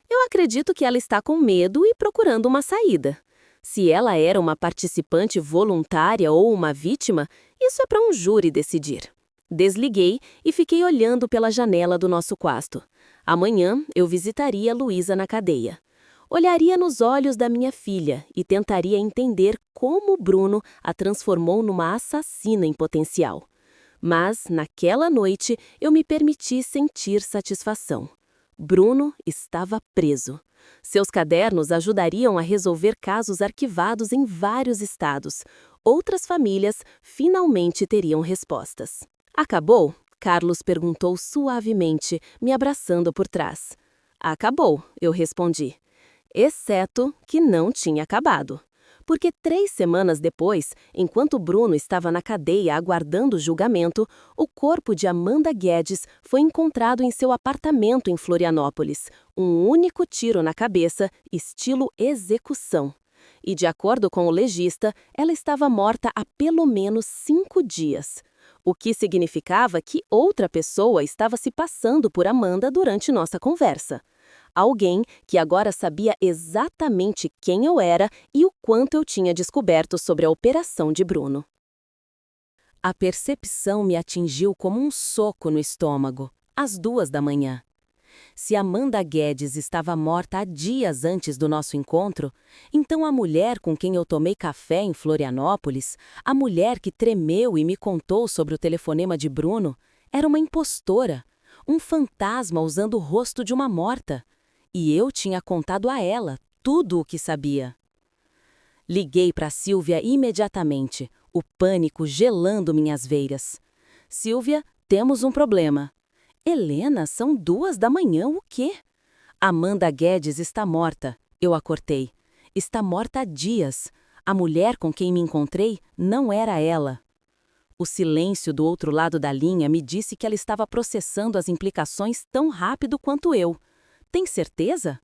Eu acredito que ela está com medo e procurando uma saída. Se ela era uma participante voluntária ou uma vítima, isso é para um júri decidir. Desliguei e fiquei olhando pela janela do nosso quarto. Amanhã eu visitaria Luísa na cadeia. Olharia nos olhos da minha filha e tentaria entender como Bruno a transformou numa assassina em potencial. Mas, naquela noite, eu me permiti sentir satisfação. Bruno estava preso. Seus cadernos ajudariam a resolver casos arquivados em vários estados. Outras famílias finalmente teriam respostas. Acabou? Carlos perguntou suavemente, me abraçando por trás. Acabou, eu respondi. Exceto que não tinha acabado. Porque 3 semanas depois, enquanto Bruno estava na cadeia aguardando o julgamento, o corpo de Amanda Guedes foi encontrado em seu apartamento em Florianópolis. Um único tiro na cabeça, estilo execução. E, de acordo com o legista, ela estava morta há pelo menos 5 dias. O que significava que outra pessoa estava se passando por Amanda durante nossa conversa. Alguém que agora sabia exatamente quem eu era e o quanto eu tinha descoberto sobre a operação de Bruno. A percepção me atingiu como um soco no estômago, às 2h. Se Amanda Guedes estava morta há dias antes do nosso encontro, então a mulher com quem eu tomei café em Florianópolis, a mulher que tremeu e me contou sobre o telefonema de Bruno, era uma impostora, um fantasma usando o rosto de uma morta. E eu tinha contado a ela tudo o que sabia. Liguei para Sílvia imediatamente, o pânico gelando minhas veias. Sílvia, temos um problema. Helena, são 2h, o quê? Amanda Guedes está morta, eu a cortei. Está morta há dias. A mulher com quem me encontrei não era ela. O silêncio do outro lado da linha me disse que ela estava processando as implicações tão rápido quanto eu. Tem certeza?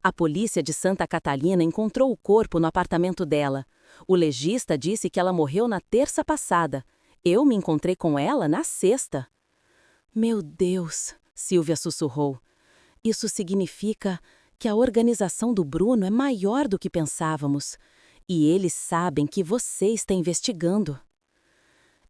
A polícia de Santa Catarina encontrou o corpo no apartamento dela. O legista disse que ela morreu na terça passada. Eu me encontrei com ela na sexta. Meu Deus, Sílvia sussurrou. Isso significa que a organização do Bruno é maior do que pensávamos. E eles sabem que você está investigando.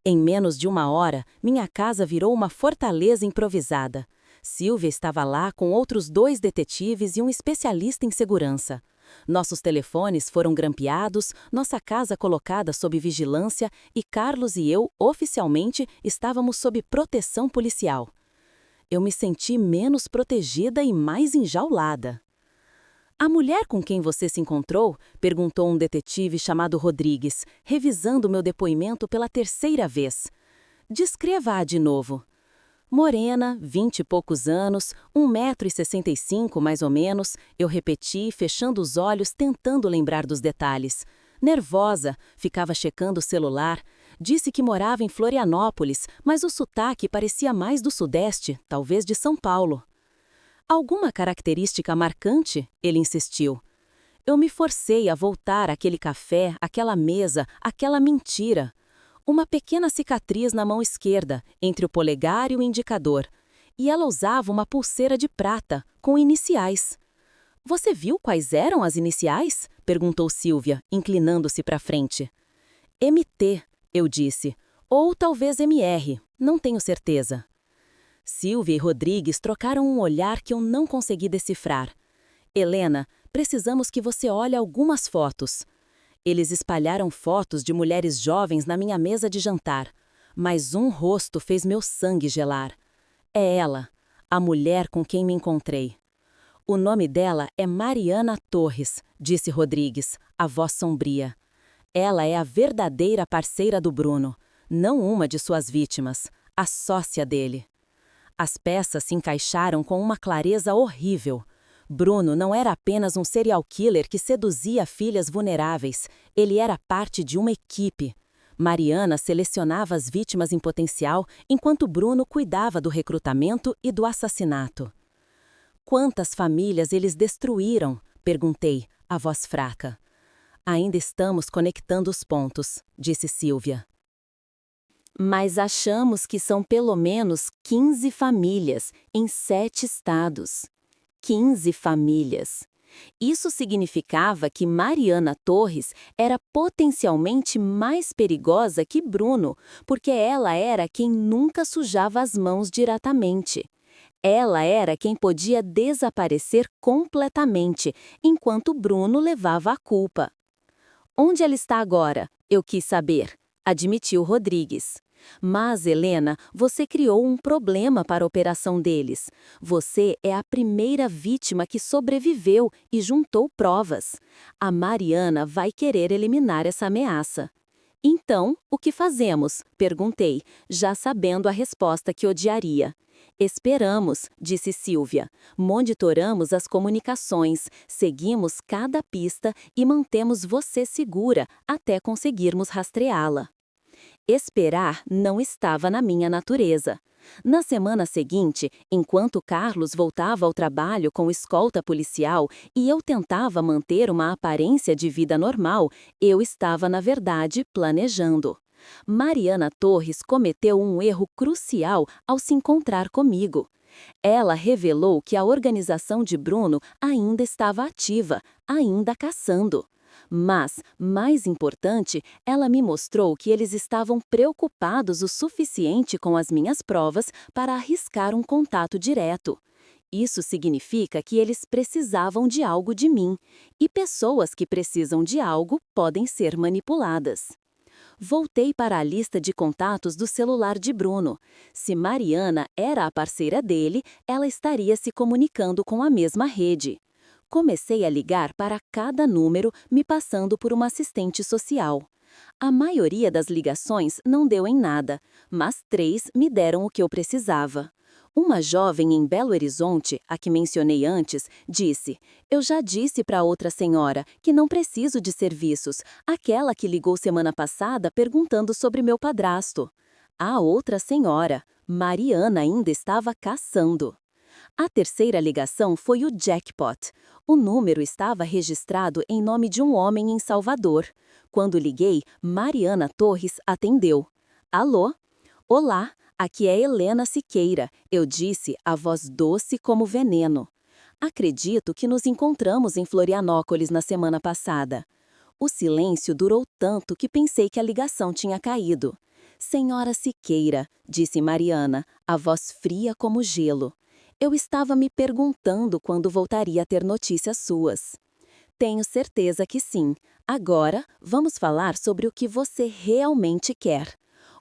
Em menos de 1 hora, minha casa virou uma fortaleza improvisada. Sílvia estava lá com outros 2 detetives e um especialista em segurança. Nossos telefones foram grampeados, nossa casa colocada sob vigilância e Carlos e eu, oficialmente, estávamos sob proteção policial. Eu me senti menos protegida e mais enjaulada. A mulher com quem você se encontrou? Perguntou um detetive chamado Rodrigues, revisando meu depoimento pela 3ª vez. Descreva-a de novo. Morena, 20 e poucos anos, 1,65 m mais ou menos, eu repeti, fechando os olhos, tentando lembrar dos detalhes. Nervosa, ficava checando o celular. Disse que morava em Florianópolis, mas o sotaque parecia mais do Sudeste, talvez de São Paulo. Alguma característica marcante? Ele insistiu. Eu me forcei a voltar àquele café, àquela mesa, àquela mentira. Uma pequena cicatriz na mão esquerda, entre o polegar e o indicador. E ela usava uma pulseira de prata, com iniciais. Você viu quais eram as iniciais? Perguntou Sílvia, inclinando-se para frente. MT, eu disse. Ou talvez MR, não tenho certeza. Sílvia e Rodrigues trocaram um olhar que eu não consegui decifrar. Helena, precisamos que você olhe algumas fotos. Eles espalharam fotos de mulheres jovens na minha mesa de jantar, mas um rosto fez meu sangue gelar. É ela, a mulher com quem me encontrei. O nome dela é Mariana Torres, disse Rodrigues, a voz sombria. Ela é a verdadeira parceira do Bruno. não uma de suas vítimas, a sócia dele. As peças se encaixaram com uma clareza horrível. Bruno não era apenas um serial killer que seduzia filhas vulneráveis, ele era parte de uma equipe. Mariana selecionava as vítimas em potencial, enquanto Bruno cuidava do recrutamento e do assassinato. Quantas famílias eles destruíram? Perguntei, a voz fraca. Ainda estamos conectando os pontos, disse Silvia. Mas achamos que são pelo menos 15 famílias em 7 estados. 15 famílias. Isso significava que Mariana Torres era potencialmente mais perigosa que Bruno, porque ela era quem nunca sujava as mãos diretamente. Ela era quem podia desaparecer completamente, enquanto Bruno levava a culpa. Onde ela está agora? Eu quis saber, admitiu Rodrigues. Mas, Helena, você criou um problema para a operação deles. Você é a primeira vítima que sobreviveu e juntou provas. A Mariana vai querer eliminar essa ameaça. Então, o que fazemos? Perguntei, já sabendo a resposta que odiaria. Esperamos, disse Silvia. Monitoramos as comunicações, seguimos cada pista e mantemos você segura até conseguirmos rastreá-la. Esperar não estava na minha natureza. Na semana seguinte, enquanto Carlos voltava ao trabalho com escolta policial e eu tentava manter uma aparência de vida normal, eu estava, na verdade, planejando. Mariana Torres cometeu um erro crucial ao se encontrar comigo. Ela revelou que a organização de Bruno ainda estava ativa, ainda caçando. Mas, mais importante, ela me mostrou que eles estavam preocupados o suficiente com as minhas provas para arriscar um contato direto. Isso significa que eles precisavam de algo de mim, e pessoas que precisam de algo podem ser manipuladas. Voltei para a lista de contatos do celular de Bruno. Se Mariana era a parceira dele, ela estaria se comunicando com a mesma rede. Comecei a ligar para cada número, me passando por uma assistente social. A maioria das ligações não deu em nada, mas 3 me deram o que eu precisava. Uma jovem em Belo Horizonte, a que mencionei antes, disse: "Eu já disse para outra senhora que não preciso de serviços, aquela que ligou semana passada perguntando sobre meu padrasto." A outra senhora, Mariana, ainda estava caçando. A terceira ligação foi o jackpot. O número estava registrado em nome de um homem em Salvador. Quando liguei, Mariana Torres atendeu. "Alô? Olá, aqui é Helena Siqueira", eu disse, a voz doce como veneno. "Acredito que nos encontramos em Florianópolis na semana passada." O silêncio durou tanto que pensei que a ligação tinha caído. "Senhora Siqueira", disse Mariana, a voz fria como gelo. "Eu estava me perguntando quando voltaria a ter notícias suas." "Tenho certeza que sim. Agora, vamos falar sobre o que você realmente quer."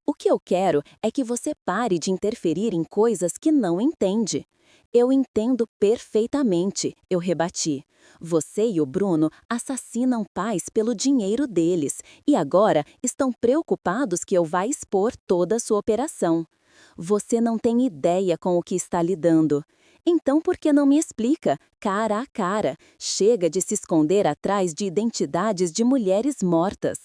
"O que eu quero é que você pare de interferir em coisas que não entende." "Eu entendo perfeitamente", eu rebati. "Você e o Bruno assassinam pais pelo dinheiro deles e agora estão preocupados que eu vá expor toda a sua operação. Você não tem ideia com o que está lidando. Então por que não me explica, cara a cara? Chega de se esconder atrás de identidades de mulheres mortas."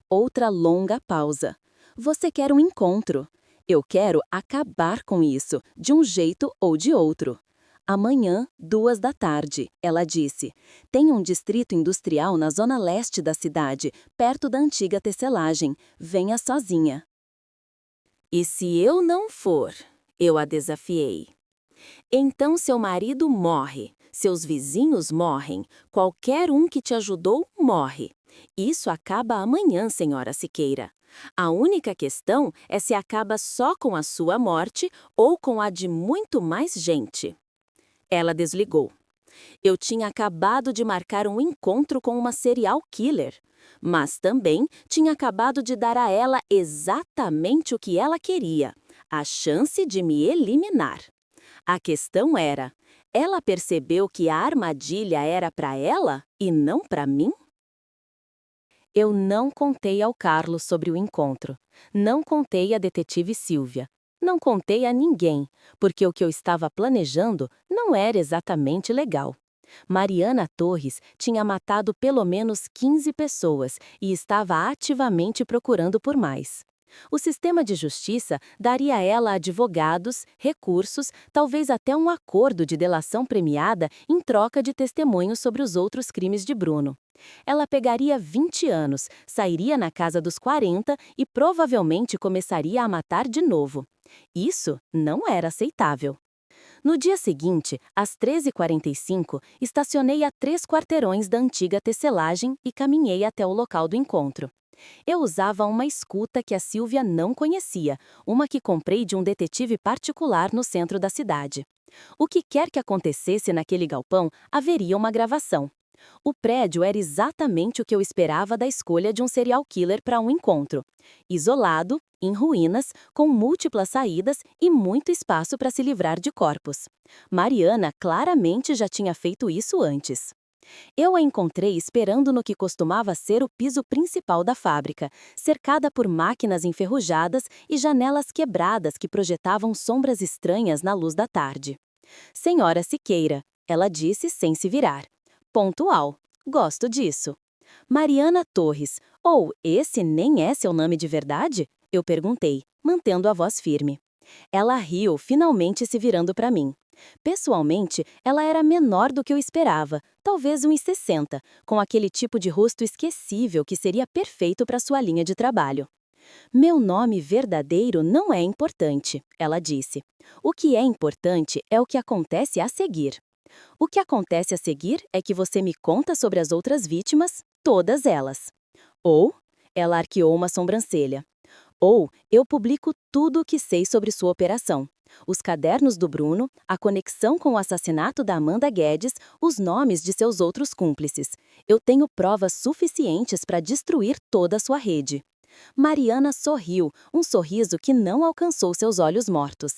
Outra longa pausa. "Você quer um encontro. Eu quero acabar com isso, de um jeito ou de outro." "Amanhã, 14h", ela disse. "Tem um distrito industrial na zona leste da cidade, perto da antiga tecelagem. Venha sozinha." "E se eu não for?", eu a desafiei. "Então seu marido morre, seus vizinhos morrem, qualquer um que te ajudou morre. Isso acaba amanhã, senhora Siqueira. A única questão é se acaba só com a sua morte ou com a de muito mais gente." Ela desligou. Eu tinha acabado de marcar um encontro com uma serial killer, mas também tinha acabado de dar a ela exatamente o que ela queria, a chance de me eliminar. A questão era, ela percebeu que a armadilha era para ela e não para mim? Eu não contei ao Carlos sobre o encontro. Não contei à detetive Silvia. Não contei a ninguém, porque o que eu estava planejando não era exatamente legal. Mariana Torres tinha matado pelo menos 15 pessoas e estava ativamente procurando por mais. O sistema de justiça daria a ela advogados, recursos, talvez até um acordo de delação premiada em troca de testemunhos sobre os outros crimes de Bruno. Ela pegaria 20 anos, sairia na casa dos 40 e provavelmente começaria a matar de novo. Isso não era aceitável. No dia seguinte, às 13h45, estacionei a 3 quarteirões da antiga tecelagem e caminhei até o local do encontro. Eu usava uma escuta que a Silvia não conhecia, uma que comprei de um detetive particular no centro da cidade. O que quer que acontecesse naquele galpão, haveria uma gravação. O prédio era exatamente o que eu esperava da escolha de um serial killer para um encontro. Isolado, em ruínas, com múltiplas saídas e muito espaço para se livrar de corpos. Mariana claramente já tinha feito isso antes. Eu a encontrei esperando no que costumava ser o piso principal da fábrica, cercada por máquinas enferrujadas e janelas quebradas que projetavam sombras estranhas na luz da tarde. Senhora Siqueira, ela disse sem se virar. Pontual. Gosto disso. Mariana Torres, ou esse nem é seu nome de verdade? Eu perguntei, mantendo a voz firme. Ela riu, finalmente se virando para mim. Pessoalmente, ela era menor do que eu esperava, talvez 1,60, com aquele tipo de rosto esquecível que seria perfeito para sua linha de trabalho. Meu nome verdadeiro não é importante, ela disse. O que é importante é o que acontece a seguir. O que acontece a seguir é que você me conta sobre as outras vítimas, todas elas. Ou, ela arqueou uma sobrancelha. Ou, eu publico tudo o que sei sobre sua operação. Os cadernos do Bruno, a conexão com o assassinato da Amanda Guedes, os nomes de seus outros cúmplices. Eu tenho provas suficientes para destruir toda a sua rede. Mariana sorriu, um sorriso que não alcançou seus olhos mortos.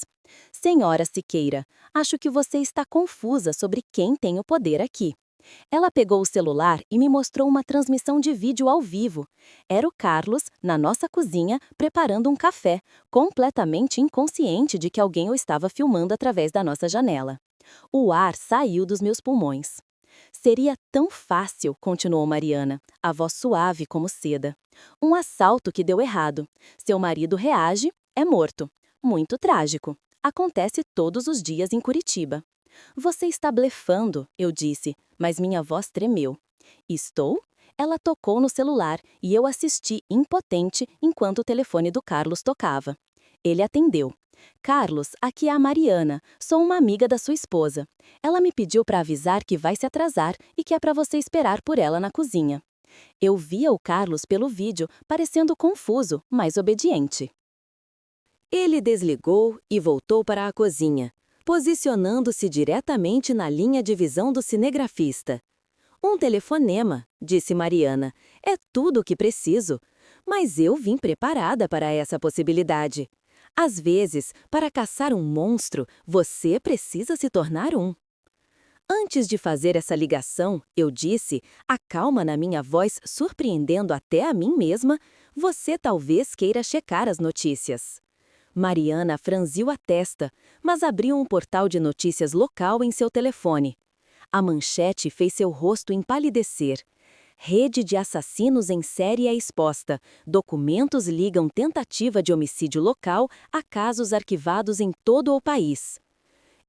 Senhora Siqueira, acho que você está confusa sobre quem tem o poder aqui. Ela pegou o celular e me mostrou uma transmissão de vídeo ao vivo. Era o Carlos, na nossa cozinha, preparando um café, completamente inconsciente de que alguém o estava filmando através da nossa janela. O ar saiu dos meus pulmões. Seria tão fácil, continuou Mariana, a voz suave como seda. Um assalto que deu errado. Seu marido reage, é morto. Muito trágico. Acontece todos os dias em Curitiba. Você está blefando, eu disse, mas minha voz tremeu. Estou? Ela tocou no celular e eu assisti impotente enquanto o telefone do Carlos tocava. Ele atendeu. Carlos, aqui é a Mariana. Sou uma amiga da sua esposa. Ela me pediu para avisar que vai se atrasar e que é para você esperar por ela na cozinha. Eu via o Carlos pelo vídeo, parecendo confuso, mas obediente. Ele desligou e voltou para a cozinha, posicionando-se diretamente na linha de visão do cinegrafista. Um telefonema, disse Mariana, é tudo o que preciso. Mas eu vim preparada para essa possibilidade. Às vezes, para caçar um monstro, você precisa se tornar um. Antes de fazer essa ligação, eu disse, a calma na minha voz surpreendendo até a mim mesma, você talvez queira checar as notícias. Mariana franziu a testa, mas abriu um portal de notícias local em seu telefone. A manchete fez seu rosto empalidecer. Rede de assassinos em série é exposta. Documentos ligam tentativa de homicídio local a casos arquivados em todo o país.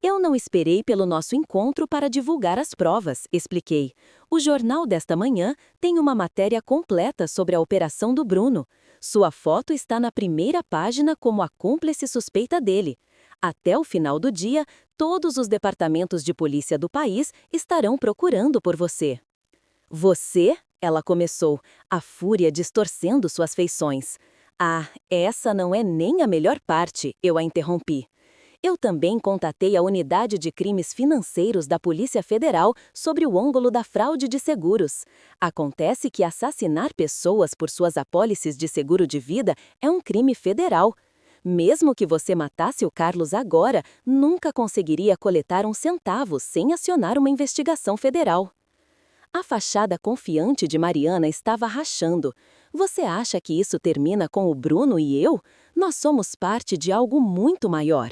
Eu não esperei pelo nosso encontro para divulgar as provas, expliquei. O jornal desta manhã tem uma matéria completa sobre a operação do Bruno. Sua foto está na primeira página como a cúmplice suspeita dele. Até o final do dia, todos os departamentos de polícia do país estarão procurando por você. Você? Ela começou, a fúria distorcendo suas feições. Ah, essa não é nem a melhor parte, eu a interrompi. Eu também contatei a Unidade de Crimes Financeiros da Polícia Federal sobre o ângulo da fraude de seguros. Acontece que assassinar pessoas por suas apólices de seguro de vida é um crime federal. Mesmo que você matasse o Carlos agora, nunca conseguiria coletar um centavo sem acionar uma investigação federal. A fachada confiante de Mariana estava rachando. Você acha que isso termina com o Bruno e eu? Nós somos parte de algo muito maior.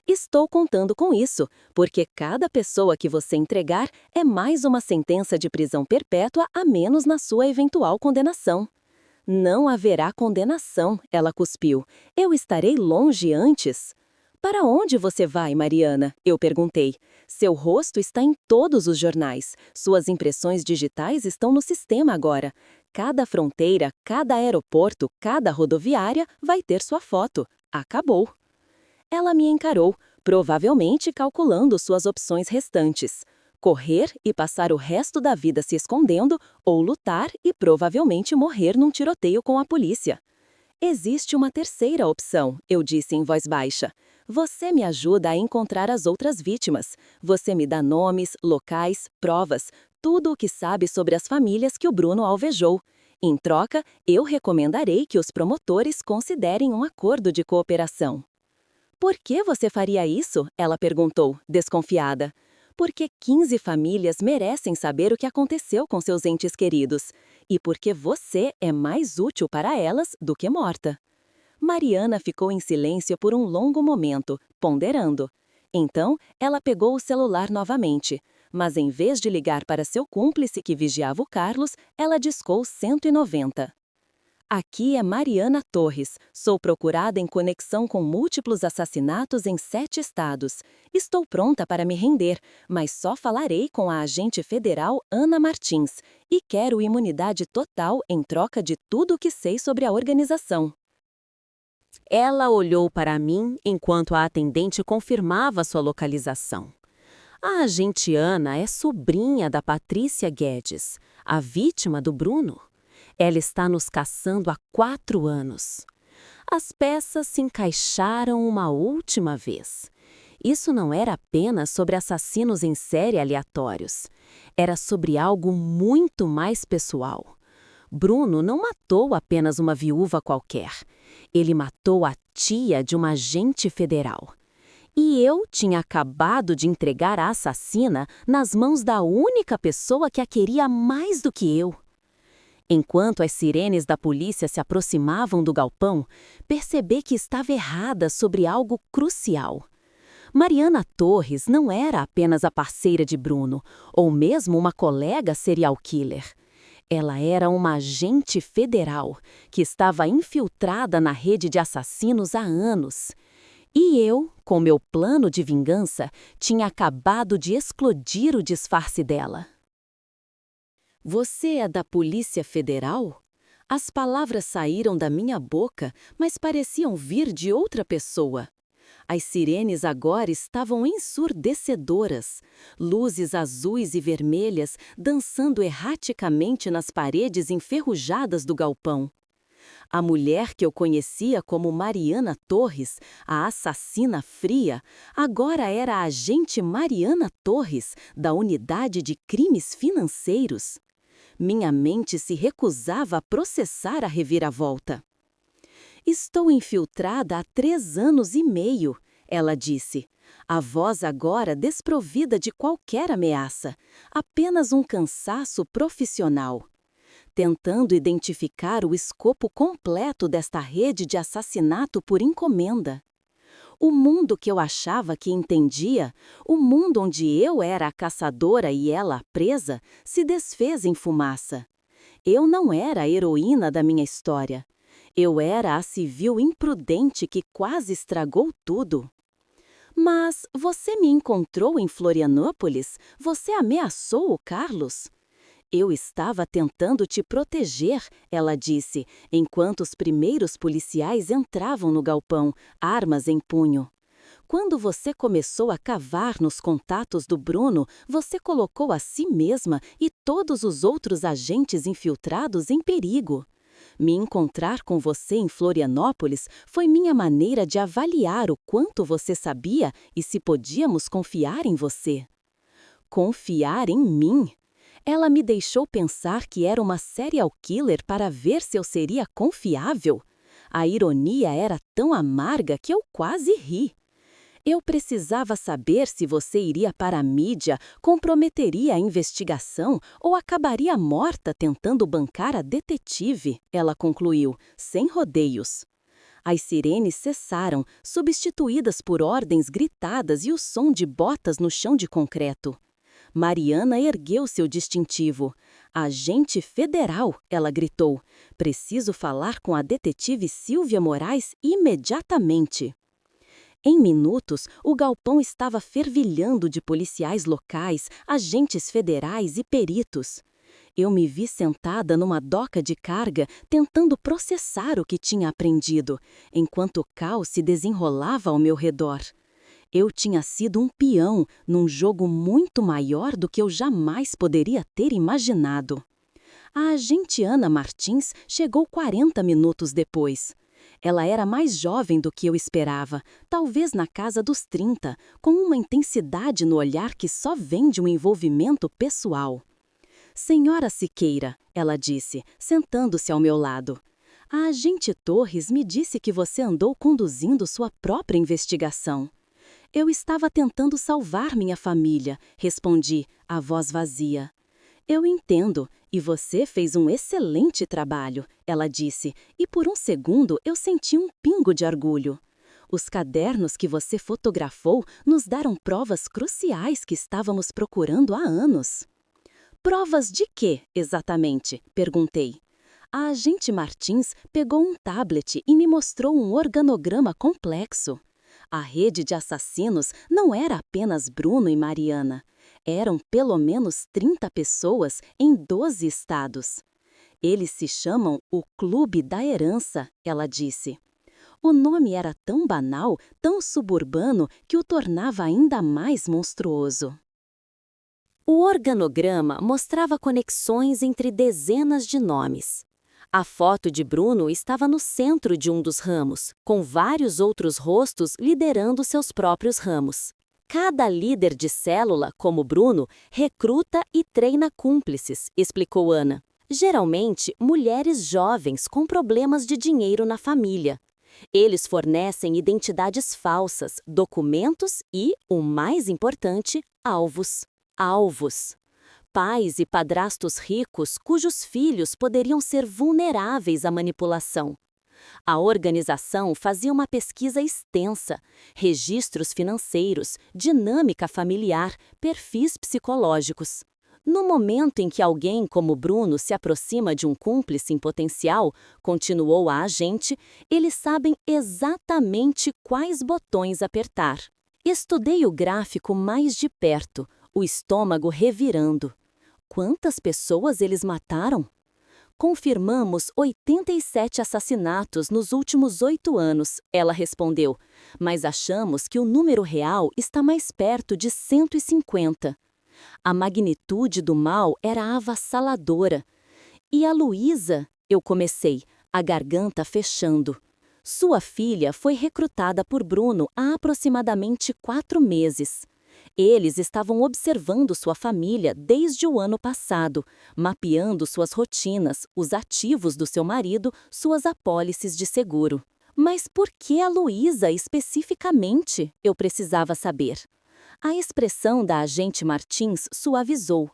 Estou contando com isso, porque cada pessoa que você entregar é mais uma sentença de prisão perpétua a menos na sua eventual condenação. Não haverá condenação, ela cuspiu. Eu estarei longe antes. Para onde você vai, Mariana? Eu perguntei. Seu rosto está em todos os jornais. Suas impressões digitais estão no sistema agora. Cada fronteira, cada aeroporto, cada rodoviária vai ter sua foto. Acabou. Ela me encarou, provavelmente calculando suas opções restantes. Correr e passar o resto da vida se escondendo, ou lutar e provavelmente morrer num tiroteio com a polícia. Existe uma terceira opção, eu disse em voz baixa. Você me ajuda a encontrar as outras vítimas. Você me dá nomes, locais, provas, tudo o que sabe sobre as famílias que o Bruno alvejou. Em troca, eu recomendarei que os promotores considerem um acordo de cooperação. Por que você faria isso? Ela perguntou, desconfiada. Porque 15 famílias merecem saber o que aconteceu com seus entes queridos. E porque você é mais útil para elas do que morta. Mariana ficou em silêncio por um longo momento, ponderando. Então, ela pegou o celular novamente. Mas em vez de ligar para seu cúmplice que vigiava o Carlos, ela discou 190. Aqui é Mariana Torres. Sou procurada em conexão com múltiplos assassinatos em 7 estados. Estou pronta para me render, mas só falarei com a agente federal Ana Martins e quero imunidade total em troca de tudo o que sei sobre a organização. Ela olhou para mim enquanto a atendente confirmava sua localização. A agente Ana é sobrinha da Patrícia Guedes, a vítima do Bruno. Ela está nos caçando há 4 anos. As peças se encaixaram uma última vez. Isso não era apenas sobre assassinos em série aleatórios. Era sobre algo muito mais pessoal. Bruno não matou apenas uma viúva qualquer. Ele matou a tia de uma agente federal. E eu tinha acabado de entregar a assassina nas mãos da única pessoa que a queria mais do que eu. Enquanto as sirenes da polícia se aproximavam do galpão, percebi que estava errada sobre algo crucial. Mariana Torres não era apenas a parceira de Bruno, ou mesmo uma colega serial killer. Ela era uma agente federal que estava infiltrada na rede de assassinos há anos. E eu, com meu plano de vingança, tinha acabado de explodir o disfarce dela. Você é da Polícia Federal? As palavras saíram da minha boca, mas pareciam vir de outra pessoa. As sirenes agora estavam ensurdecedoras, luzes azuis e vermelhas dançando erraticamente nas paredes enferrujadas do galpão. A mulher que eu conhecia como Mariana Torres, a assassina fria, agora era a agente Mariana Torres, da Unidade de Crimes Financeiros. Minha mente se recusava a processar a reviravolta. Estou infiltrada há 3 anos e meio, ela disse. A voz agora desprovida de qualquer ameaça, apenas um cansaço profissional. Tentando identificar o escopo completo desta rede de assassinato por encomenda. O mundo que eu achava que entendia, o mundo onde eu era a caçadora e ela a presa, se desfez em fumaça. Eu não era a heroína da minha história. Eu era a civil imprudente que quase estragou tudo. Mas você me encontrou em Florianópolis? Você ameaçou o Carlos? Eu estava tentando te proteger, ela disse, enquanto os primeiros policiais entravam no galpão, armas em punho. Quando você começou a cavar nos contatos do Bruno, você colocou a si mesma e todos os outros agentes infiltrados em perigo. Me encontrar com você em Florianópolis foi minha maneira de avaliar o quanto você sabia e se podíamos confiar em você. Confiar em mim? Ela me deixou pensar que era uma serial killer para ver se eu seria confiável. A ironia era tão amarga que eu quase ri. Eu precisava saber se você iria para a mídia, comprometeria a investigação ou acabaria morta tentando bancar a detetive, ela concluiu, sem rodeios. As sirenes cessaram, substituídas por ordens gritadas e o som de botas no chão de concreto. Mariana ergueu seu distintivo. "Agente federal", ela gritou. "Preciso falar com a detetive Silvia Moraes imediatamente." Em minutos, o galpão estava fervilhando de policiais locais, agentes federais e peritos. Eu me vi sentada numa doca de carga, tentando processar o que tinha aprendido, enquanto o caos se desenrolava ao meu redor. Eu tinha sido um peão num jogo muito maior do que eu jamais poderia ter imaginado. A agente Ana Martins chegou 40 minutos depois. Ela era mais jovem do que eu esperava, talvez na casa dos 30, com uma intensidade no olhar que só vem de um envolvimento pessoal. "Senhora Siqueira", ela disse, sentando-se ao meu lado. "A agente Torres me disse que você andou conduzindo sua própria investigação." "Eu estava tentando salvar minha família", respondi, a voz vazia. "Eu entendo, e você fez um excelente trabalho", ela disse, e por um segundo eu senti um pingo de orgulho. "Os cadernos que você fotografou nos deram provas cruciais que estávamos procurando há anos." "Provas de quê, exatamente?", perguntei. A agente Martins pegou um tablet e me mostrou um organograma complexo. A rede de assassinos não era apenas Bruno e Mariana. Eram pelo menos 30 pessoas em 12 estados. "Eles se chamam o Clube da Herança", ela disse. O nome era tão banal, tão suburbano, que o tornava ainda mais monstruoso. O organograma mostrava conexões entre dezenas de nomes. A foto de Bruno estava no centro de um dos ramos, com vários outros rostos liderando seus próprios ramos. Cada líder de célula, como Bruno, recruta e treina cúmplices, explicou Ana. Geralmente, mulheres jovens com problemas de dinheiro na família. Eles fornecem identidades falsas, documentos e, o mais importante, alvos. Alvos. Pais e padrastos ricos cujos filhos poderiam ser vulneráveis à manipulação. A organização fazia uma pesquisa extensa, registros financeiros, dinâmica familiar, perfis psicológicos. No momento em que alguém como Bruno se aproxima de um cúmplice em potencial, continuou a agente, eles sabem exatamente quais botões apertar. Estudei o gráfico mais de perto, o estômago revirando. Quantas pessoas eles mataram? Confirmamos 87 assassinatos nos últimos 8 anos, ela respondeu, mas achamos que o número real está mais perto de 150. A magnitude do mal era avassaladora. "E a Luísa?", eu comecei, a garganta fechando. Sua filha foi recrutada por Bruno há aproximadamente 4 meses. Eles estavam observando sua família desde o ano passado, mapeando suas rotinas, os ativos do seu marido, suas apólices de seguro. Mas por que a Luísa especificamente? Eu precisava saber. A expressão da agente Martins suavizou.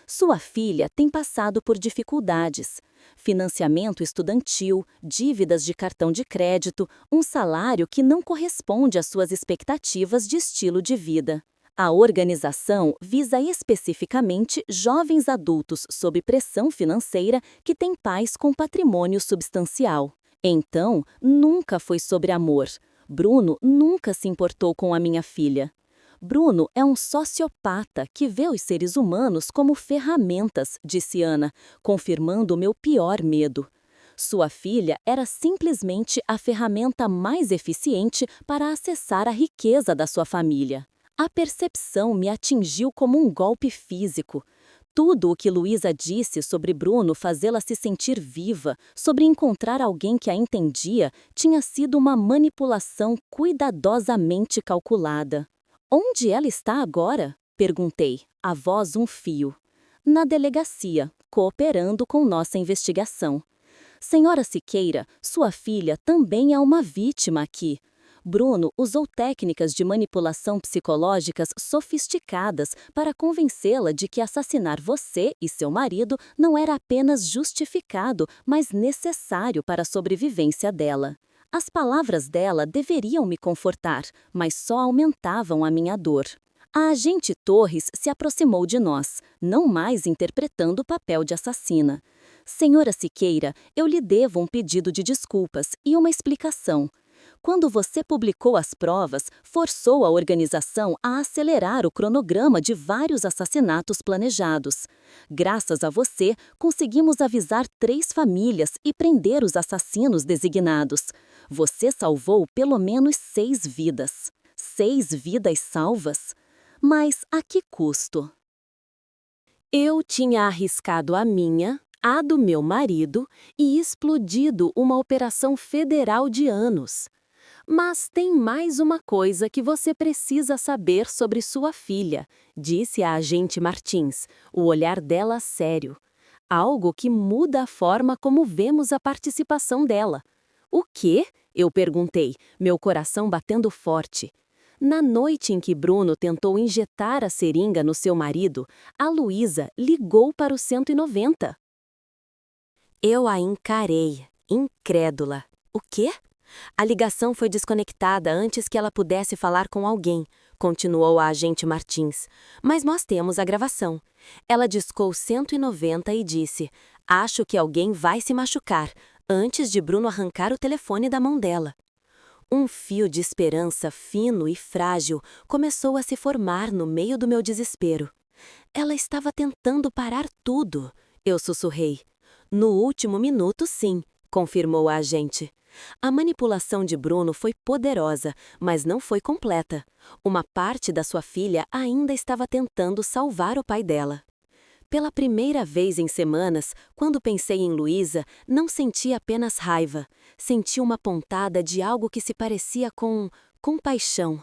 Sua filha tem passado por dificuldades. Financiamento estudantil, dívidas de cartão de crédito, um salário que não corresponde às suas expectativas de estilo de vida. A organização visa especificamente jovens adultos sob pressão financeira que têm pais com patrimônio substancial. Então, nunca foi sobre amor. Bruno nunca se importou com a minha filha. Bruno é um sociopata que vê os seres humanos como ferramentas, disse Ana, confirmando o meu pior medo. Sua filha era simplesmente a ferramenta mais eficiente para acessar a riqueza da sua família. A percepção me atingiu como um golpe físico. Tudo o que Luísa disse sobre Bruno fazê-la se sentir viva, sobre encontrar alguém que a entendia, tinha sido uma manipulação cuidadosamente calculada. "Onde ela está agora?", perguntei, a voz um fio. "Na delegacia, cooperando com nossa investigação." "Senhora Siqueira, sua filha também é uma vítima aqui." Bruno usou técnicas de manipulação psicológicas sofisticadas para convencê-la de que assassinar você e seu marido não era apenas justificado, mas necessário para a sobrevivência dela. As palavras dela deveriam me confortar, mas só aumentavam a minha dor. A agente Torres se aproximou de nós, não mais interpretando o papel de assassina. Senhora Siqueira, eu lhe devo um pedido de desculpas e uma explicação. Quando você publicou as provas, forçou a organização a acelerar o cronograma de vários assassinatos planejados. Graças a você, conseguimos avisar 3 famílias e prender os assassinos designados. Você salvou pelo menos 6 vidas. 6 vidas salvas? Mas a que custo? Eu tinha arriscado a minha, a do meu marido, e explodido uma operação federal de anos. Mas tem mais uma coisa que você precisa saber sobre sua filha, disse a agente Martins, o olhar dela sério. Algo que muda a forma como vemos a participação dela. O quê? Eu perguntei, meu coração batendo forte. Na noite em que Bruno tentou injetar a seringa no seu marido, a Luísa ligou para o 190. Eu a encarei, incrédula. O quê? A ligação foi desconectada antes que ela pudesse falar com alguém, continuou a agente Martins. Mas nós temos a gravação. Ela discou 190 e disse: "Acho que alguém vai se machucar", antes de Bruno arrancar o telefone da mão dela. Um fio de esperança fino e frágil começou a se formar no meio do meu desespero. Ela estava tentando parar tudo, eu sussurrei. No último minuto, sim, confirmou a agente. A manipulação de Bruno foi poderosa, mas não foi completa. Uma parte da sua filha ainda estava tentando salvar o pai dela. Pela primeira vez em semanas, quando pensei em Luísa, não senti apenas raiva. Senti uma pontada de algo que se parecia com compaixão.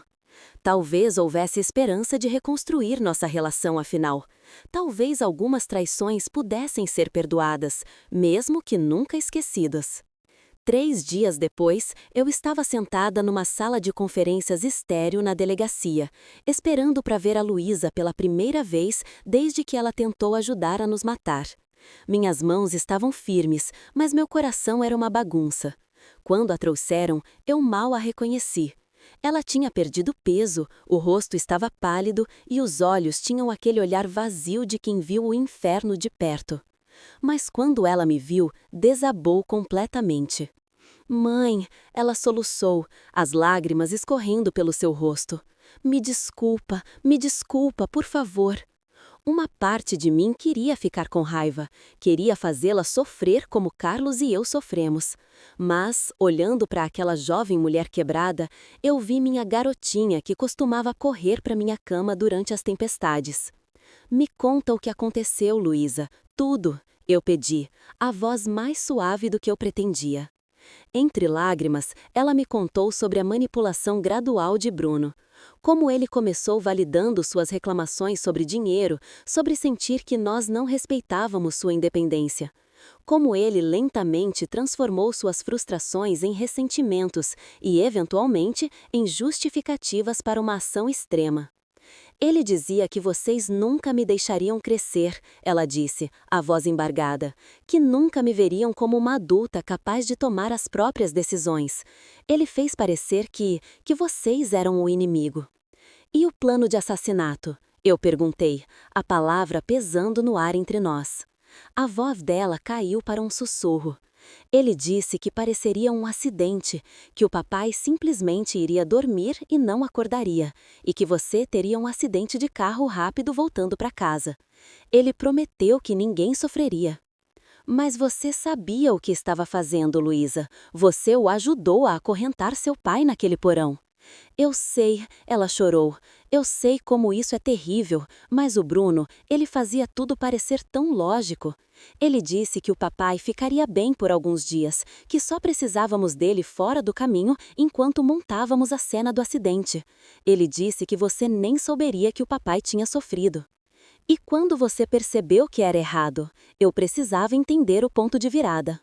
Talvez houvesse esperança de reconstruir nossa relação afinal. Talvez algumas traições pudessem ser perdoadas, mesmo que nunca esquecidas. 3 dias depois, eu estava sentada numa sala de conferências estéril na delegacia, esperando para ver a Luísa pela primeira vez desde que ela tentou ajudar a nos matar. Minhas mãos estavam firmes, mas meu coração era uma bagunça. Quando a trouxeram, eu mal a reconheci. Ela tinha perdido peso, o rosto estava pálido e os olhos tinham aquele olhar vazio de quem viu o inferno de perto. Mas quando ela me viu, desabou completamente. "Mãe", ela soluçou, as lágrimas escorrendo pelo seu rosto. me desculpa, por favor." Uma parte de mim queria ficar com raiva, queria fazê-la sofrer como Carlos e eu sofremos. Mas, olhando para aquela jovem mulher quebrada, eu vi minha garotinha que costumava correr para minha cama durante as tempestades. "Me conta o que aconteceu, Luísa. Tudo", eu pedi, a voz mais suave do que eu pretendia. Entre lágrimas, ela me contou sobre a manipulação gradual de Bruno. Como ele começou validando suas reclamações sobre dinheiro, sobre sentir que nós não respeitávamos sua independência. Como ele lentamente transformou suas frustrações em ressentimentos e, eventualmente, em justificativas para uma ação extrema. "Ele dizia que vocês nunca me deixariam crescer", ela disse, a voz embargada, "que nunca me veriam como uma adulta capaz de tomar as próprias decisões. Ele fez parecer que vocês eram o inimigo." "E o plano de assassinato?", eu perguntei, a palavra pesando no ar entre nós. A voz dela caiu para um sussurro. "Ele disse que pareceria um acidente, que o papai simplesmente iria dormir e não acordaria, e que você teria um acidente de carro rápido voltando para casa. Ele prometeu que ninguém sofreria." "Mas você sabia o que estava fazendo, Luísa. Você o ajudou a acorrentar seu pai naquele porão." "Eu sei", ela chorou. "Eu sei como isso é terrível, mas o Bruno, ele fazia tudo parecer tão lógico. Ele disse que o papai ficaria bem por alguns dias, que só precisávamos dele fora do caminho enquanto montávamos a cena do acidente. Ele disse que você nem souberia que o papai tinha sofrido." "E quando você percebeu que era errado?" Eu precisava entender o ponto de virada.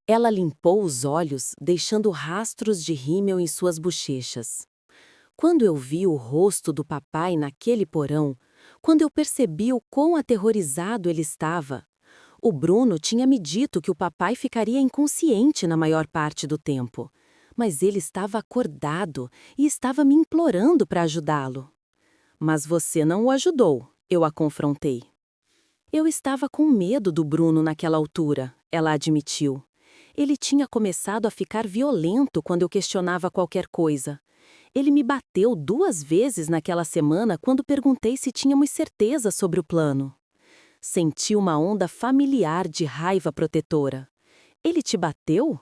Ela limpou os olhos, deixando rastros de rímel em suas bochechas. Quando eu vi o rosto do papai naquele porão, quando eu percebi o quão aterrorizado ele estava, o Bruno tinha me dito que o papai ficaria inconsciente na maior parte do tempo, mas ele estava acordado e estava me implorando para ajudá-lo. Mas você não o ajudou, eu a confrontei. Eu estava com medo do Bruno naquela altura, ela admitiu. Ele tinha começado a ficar violento quando eu questionava qualquer coisa. Ele me bateu 2 vezes naquela semana quando perguntei se tínhamos certeza sobre o plano. Senti uma onda familiar de raiva protetora. Ele te bateu?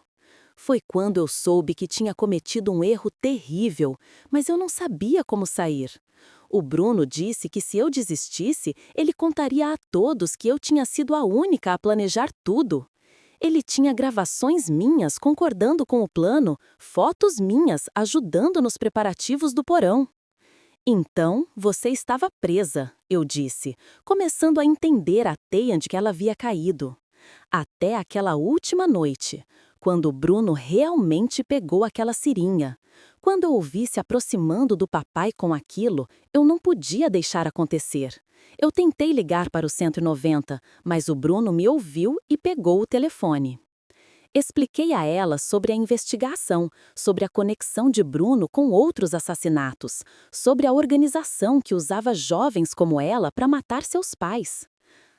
Foi quando eu soube que tinha cometido um erro terrível, mas eu não sabia como sair. O Bruno disse que se eu desistisse, ele contaria a todos que eu tinha sido a única a planejar tudo. Ele tinha gravações minhas concordando com o plano, fotos minhas ajudando nos preparativos do porão. Então, você estava presa, eu disse, começando a entender a teia de que ela havia caído. Até aquela última noite, quando o Bruno realmente pegou aquela seringa. Quando eu o vi se aproximando do papai com aquilo, eu não podia deixar acontecer. Eu tentei ligar para o 190, mas o Bruno me ouviu e pegou o telefone. Expliquei a ela sobre a investigação, sobre a conexão de Bruno com outros assassinatos, sobre a organização que usava jovens como ela para matar seus pais.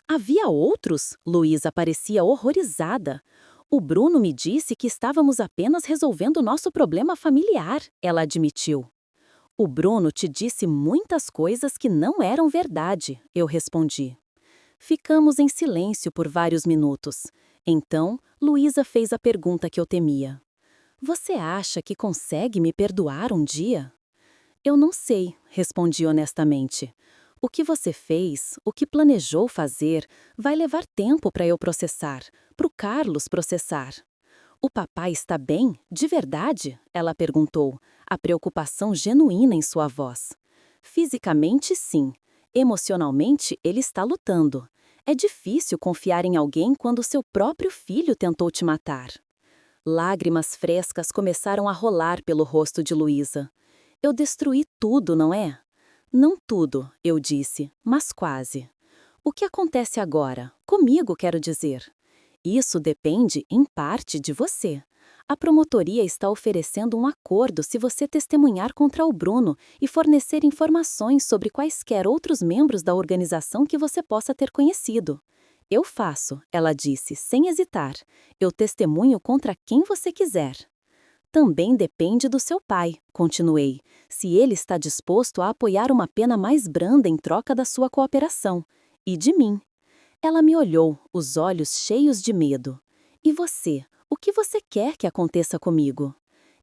Havia outros? Luísa parecia horrorizada. O Bruno me disse que estávamos apenas resolvendo nosso problema familiar, ela admitiu. O Bruno te disse muitas coisas que não eram verdade, eu respondi. Ficamos em silêncio por vários minutos. Então, Luísa fez a pergunta que eu temia. Você acha que consegue me perdoar um dia? Eu não sei, respondi honestamente. O que você fez, o que planejou fazer, vai levar tempo para eu processar, para o Carlos processar. O papai está bem, de verdade? Ela perguntou, a preocupação genuína em sua voz. Fisicamente, sim. Emocionalmente, ele está lutando. É difícil confiar em alguém quando seu próprio filho tentou te matar. Lágrimas frescas começaram a rolar pelo rosto de Luísa. Eu destruí tudo, não é? Não tudo, eu disse, mas quase. O que acontece agora? Comigo, quero dizer. Isso depende, em parte, de você. A promotoria está oferecendo um acordo se você testemunhar contra o Bruno e fornecer informações sobre quaisquer outros membros da organização que você possa ter conhecido. Eu faço, ela disse, sem hesitar. Eu testemunho contra quem você quiser. Também depende do seu pai, continuei, se ele está disposto a apoiar uma pena mais branda em troca da sua cooperação. E de mim. Ela me olhou, os olhos cheios de medo. E você? O que você quer que aconteça comigo?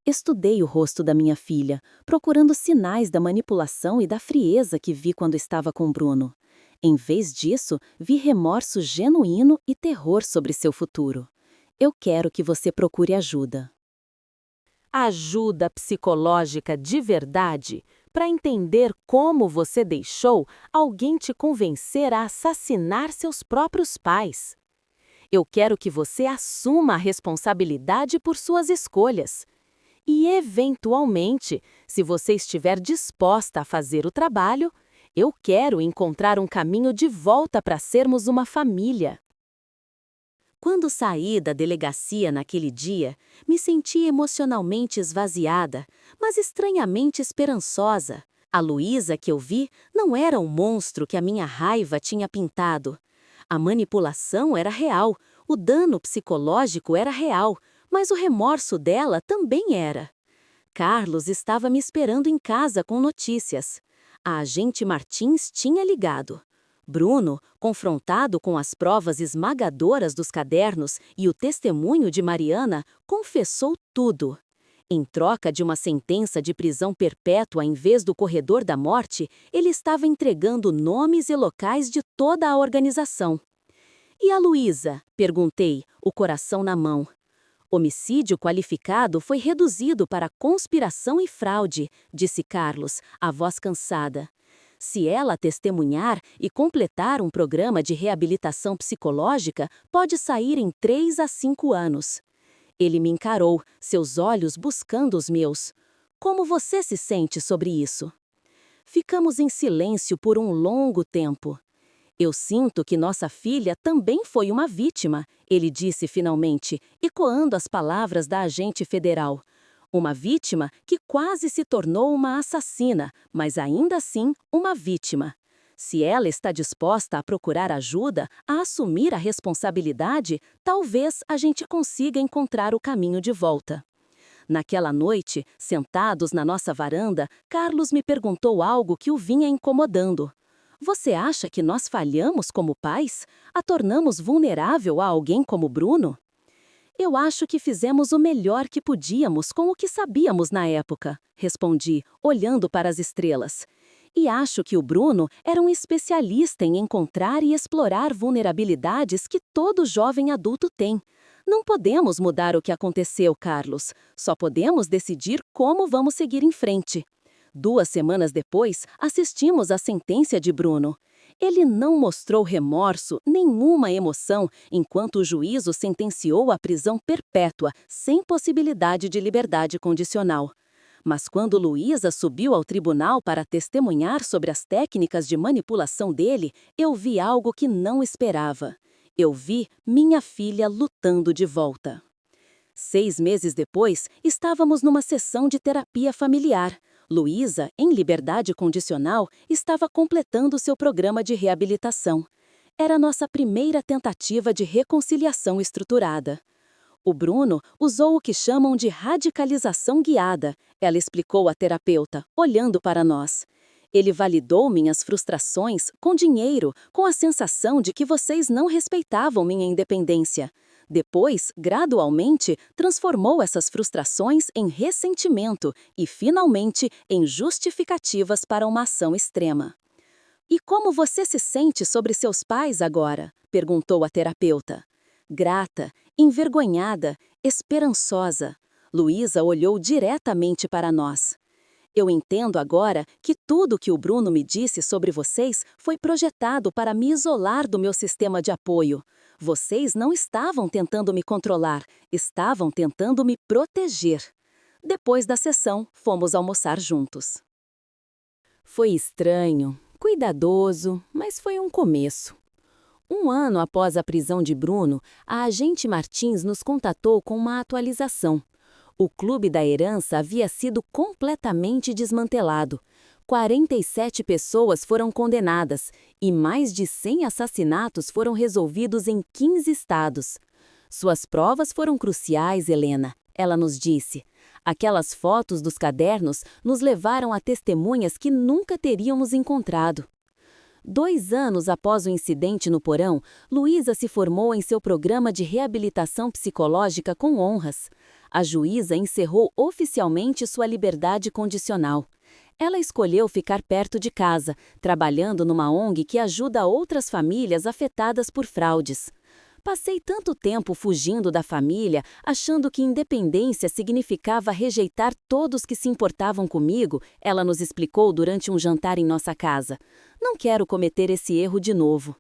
Estudei o rosto da minha filha, procurando sinais da manipulação e da frieza que vi quando estava com Bruno. Em vez disso, vi remorso genuíno e terror sobre seu futuro. Eu quero que você procure ajuda. Ajuda psicológica de verdade para entender como você deixou alguém te convencer a assassinar seus próprios pais. Eu quero que você assuma a responsabilidade por suas escolhas. E, eventualmente, se você estiver disposta a fazer o trabalho, eu quero encontrar um caminho de volta para sermos uma família. Quando saí da delegacia naquele dia, me senti emocionalmente esvaziada, mas estranhamente esperançosa. A Luísa que eu vi não era o monstro que a minha raiva tinha pintado. A manipulação era real, o dano psicológico era real, mas o remorso dela também era. Carlos estava me esperando em casa com notícias. A agente Martins tinha ligado. Bruno, confrontado com as provas esmagadoras dos cadernos e o testemunho de Mariana, confessou tudo. Em troca de uma sentença de prisão perpétua em vez do corredor da morte, ele estava entregando nomes e locais de toda a organização. E a Luísa? Perguntei, o coração na mão. Homicídio qualificado foi reduzido para conspiração e fraude, disse Carlos, a voz cansada. Se ela testemunhar e completar um programa de reabilitação psicológica, pode sair em 3 a 5 anos. Ele me encarou, seus olhos buscando os meus. Como você se sente sobre isso? Ficamos em silêncio por um longo tempo. Eu sinto que nossa filha também foi uma vítima, ele disse finalmente, ecoando as palavras da agente federal. Uma vítima que quase se tornou uma assassina, mas ainda assim uma vítima. Se ela está disposta a procurar ajuda, a assumir a responsabilidade, talvez a gente consiga encontrar o caminho de volta. Naquela noite, sentados na nossa varanda, Carlos me perguntou algo que o vinha incomodando. Você acha que nós falhamos como pais? A tornamos vulnerável a alguém como Bruno? Eu acho que fizemos o melhor que podíamos com o que sabíamos na época, respondi, olhando para as estrelas. E acho que o Bruno era um especialista em encontrar e explorar vulnerabilidades que todo jovem adulto tem. Não podemos mudar o que aconteceu, Carlos. Só podemos decidir como vamos seguir em frente. 2 semanas depois, assistimos à sentença de Bruno. Ele não mostrou remorso, nenhuma emoção, enquanto o juízo sentenciou à prisão perpétua, sem possibilidade de liberdade condicional. Mas quando Luísa subiu ao tribunal para testemunhar sobre as técnicas de manipulação dele, eu vi algo que não esperava. Eu vi minha filha lutando de volta. 6 meses depois, estávamos numa sessão de terapia familiar. Luísa, em liberdade condicional, estava completando seu programa de reabilitação. Era nossa primeira tentativa de reconciliação estruturada. O Bruno usou o que chamam de radicalização guiada, ela explicou à terapeuta, olhando para nós. Ele validou minhas frustrações com dinheiro, com a sensação de que vocês não respeitavam minha independência. Depois, gradualmente, transformou essas frustrações em ressentimento e, finalmente, em justificativas para uma ação extrema. E como você se sente sobre seus pais agora? Perguntou a terapeuta. Grata, envergonhada, esperançosa. Luísa olhou diretamente para nós. Eu entendo agora que tudo que o Bruno me disse sobre vocês foi projetado para me isolar do meu sistema de apoio. Vocês não estavam tentando me controlar, estavam tentando me proteger. Depois da sessão, fomos almoçar juntos. Foi estranho, cuidadoso, mas foi um começo. 1 ano após a prisão de Bruno, a agente Martins nos contatou com uma atualização. O Clube da Herança havia sido completamente desmantelado. 47 pessoas foram condenadas e mais de 100 assassinatos foram resolvidos em 15 estados. Suas provas foram cruciais, Helena, ela nos disse. Aquelas fotos dos cadernos nos levaram a testemunhas que nunca teríamos encontrado. 2 anos após o incidente no porão, Luísa se formou em seu programa de reabilitação psicológica com honras. A juíza encerrou oficialmente sua liberdade condicional. Ela escolheu ficar perto de casa, trabalhando numa ONG que ajuda outras famílias afetadas por fraudes. Passei tanto tempo fugindo da família, achando que independência significava rejeitar todos que se importavam comigo, ela nos explicou durante um jantar em nossa casa. Não quero cometer esse erro de novo.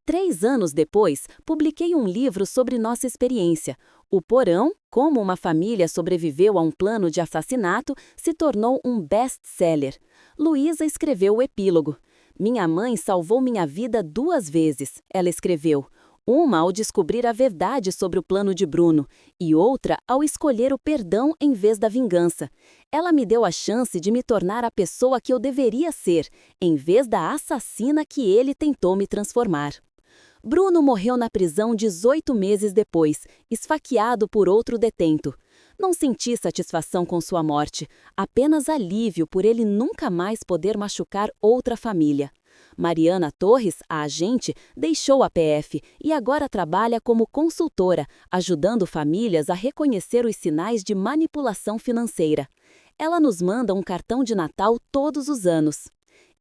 3 anos depois, publiquei um livro sobre nossa experiência. O Porão, como uma família sobreviveu a um plano de assassinato, se tornou um best-seller. Luísa escreveu o epílogo. Minha mãe salvou minha vida 2 vezes, ela escreveu. Uma ao descobrir a verdade sobre o plano de Bruno, e outra ao escolher o perdão em vez da vingança. Ela me deu a chance de me tornar a pessoa que eu deveria ser, em vez da assassina que ele tentou me transformar. Bruno morreu na prisão 18 meses depois, esfaqueado por outro detento. Não senti satisfação com sua morte, apenas alívio por ele nunca mais poder machucar outra família. Mariana Torres, a agente, deixou a PF e agora trabalha como consultora, ajudando famílias a reconhecer os sinais de manipulação financeira. Ela nos manda um cartão de Natal todos os anos.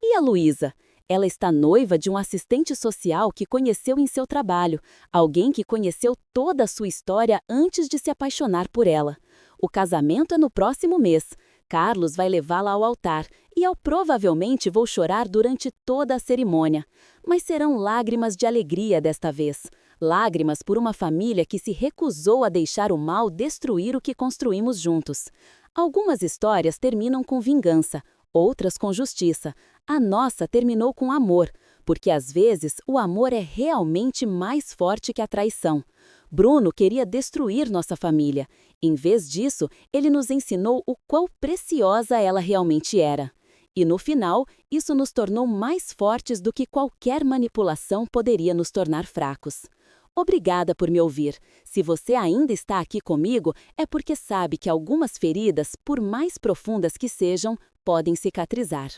E a Luísa? Ela está noiva de um assistente social que conheceu em seu trabalho, alguém que conheceu toda a sua história antes de se apaixonar por ela. O casamento é no próximo mês. Carlos vai levá-la ao altar e eu provavelmente vou chorar durante toda a cerimônia. Mas serão lágrimas de alegria desta vez. Lágrimas por uma família que se recusou a deixar o mal destruir o que construímos juntos. Algumas histórias terminam com vingança, outras com justiça. A nossa terminou com amor, porque às vezes o amor é realmente mais forte que a traição. Bruno queria destruir nossa família. Em vez disso, ele nos ensinou o quão preciosa ela realmente era. E no final, isso nos tornou mais fortes do que qualquer manipulação poderia nos tornar fracos. Obrigada por me ouvir. Se você ainda está aqui comigo, é porque sabe que algumas feridas, por mais profundas que sejam, podem cicatrizar.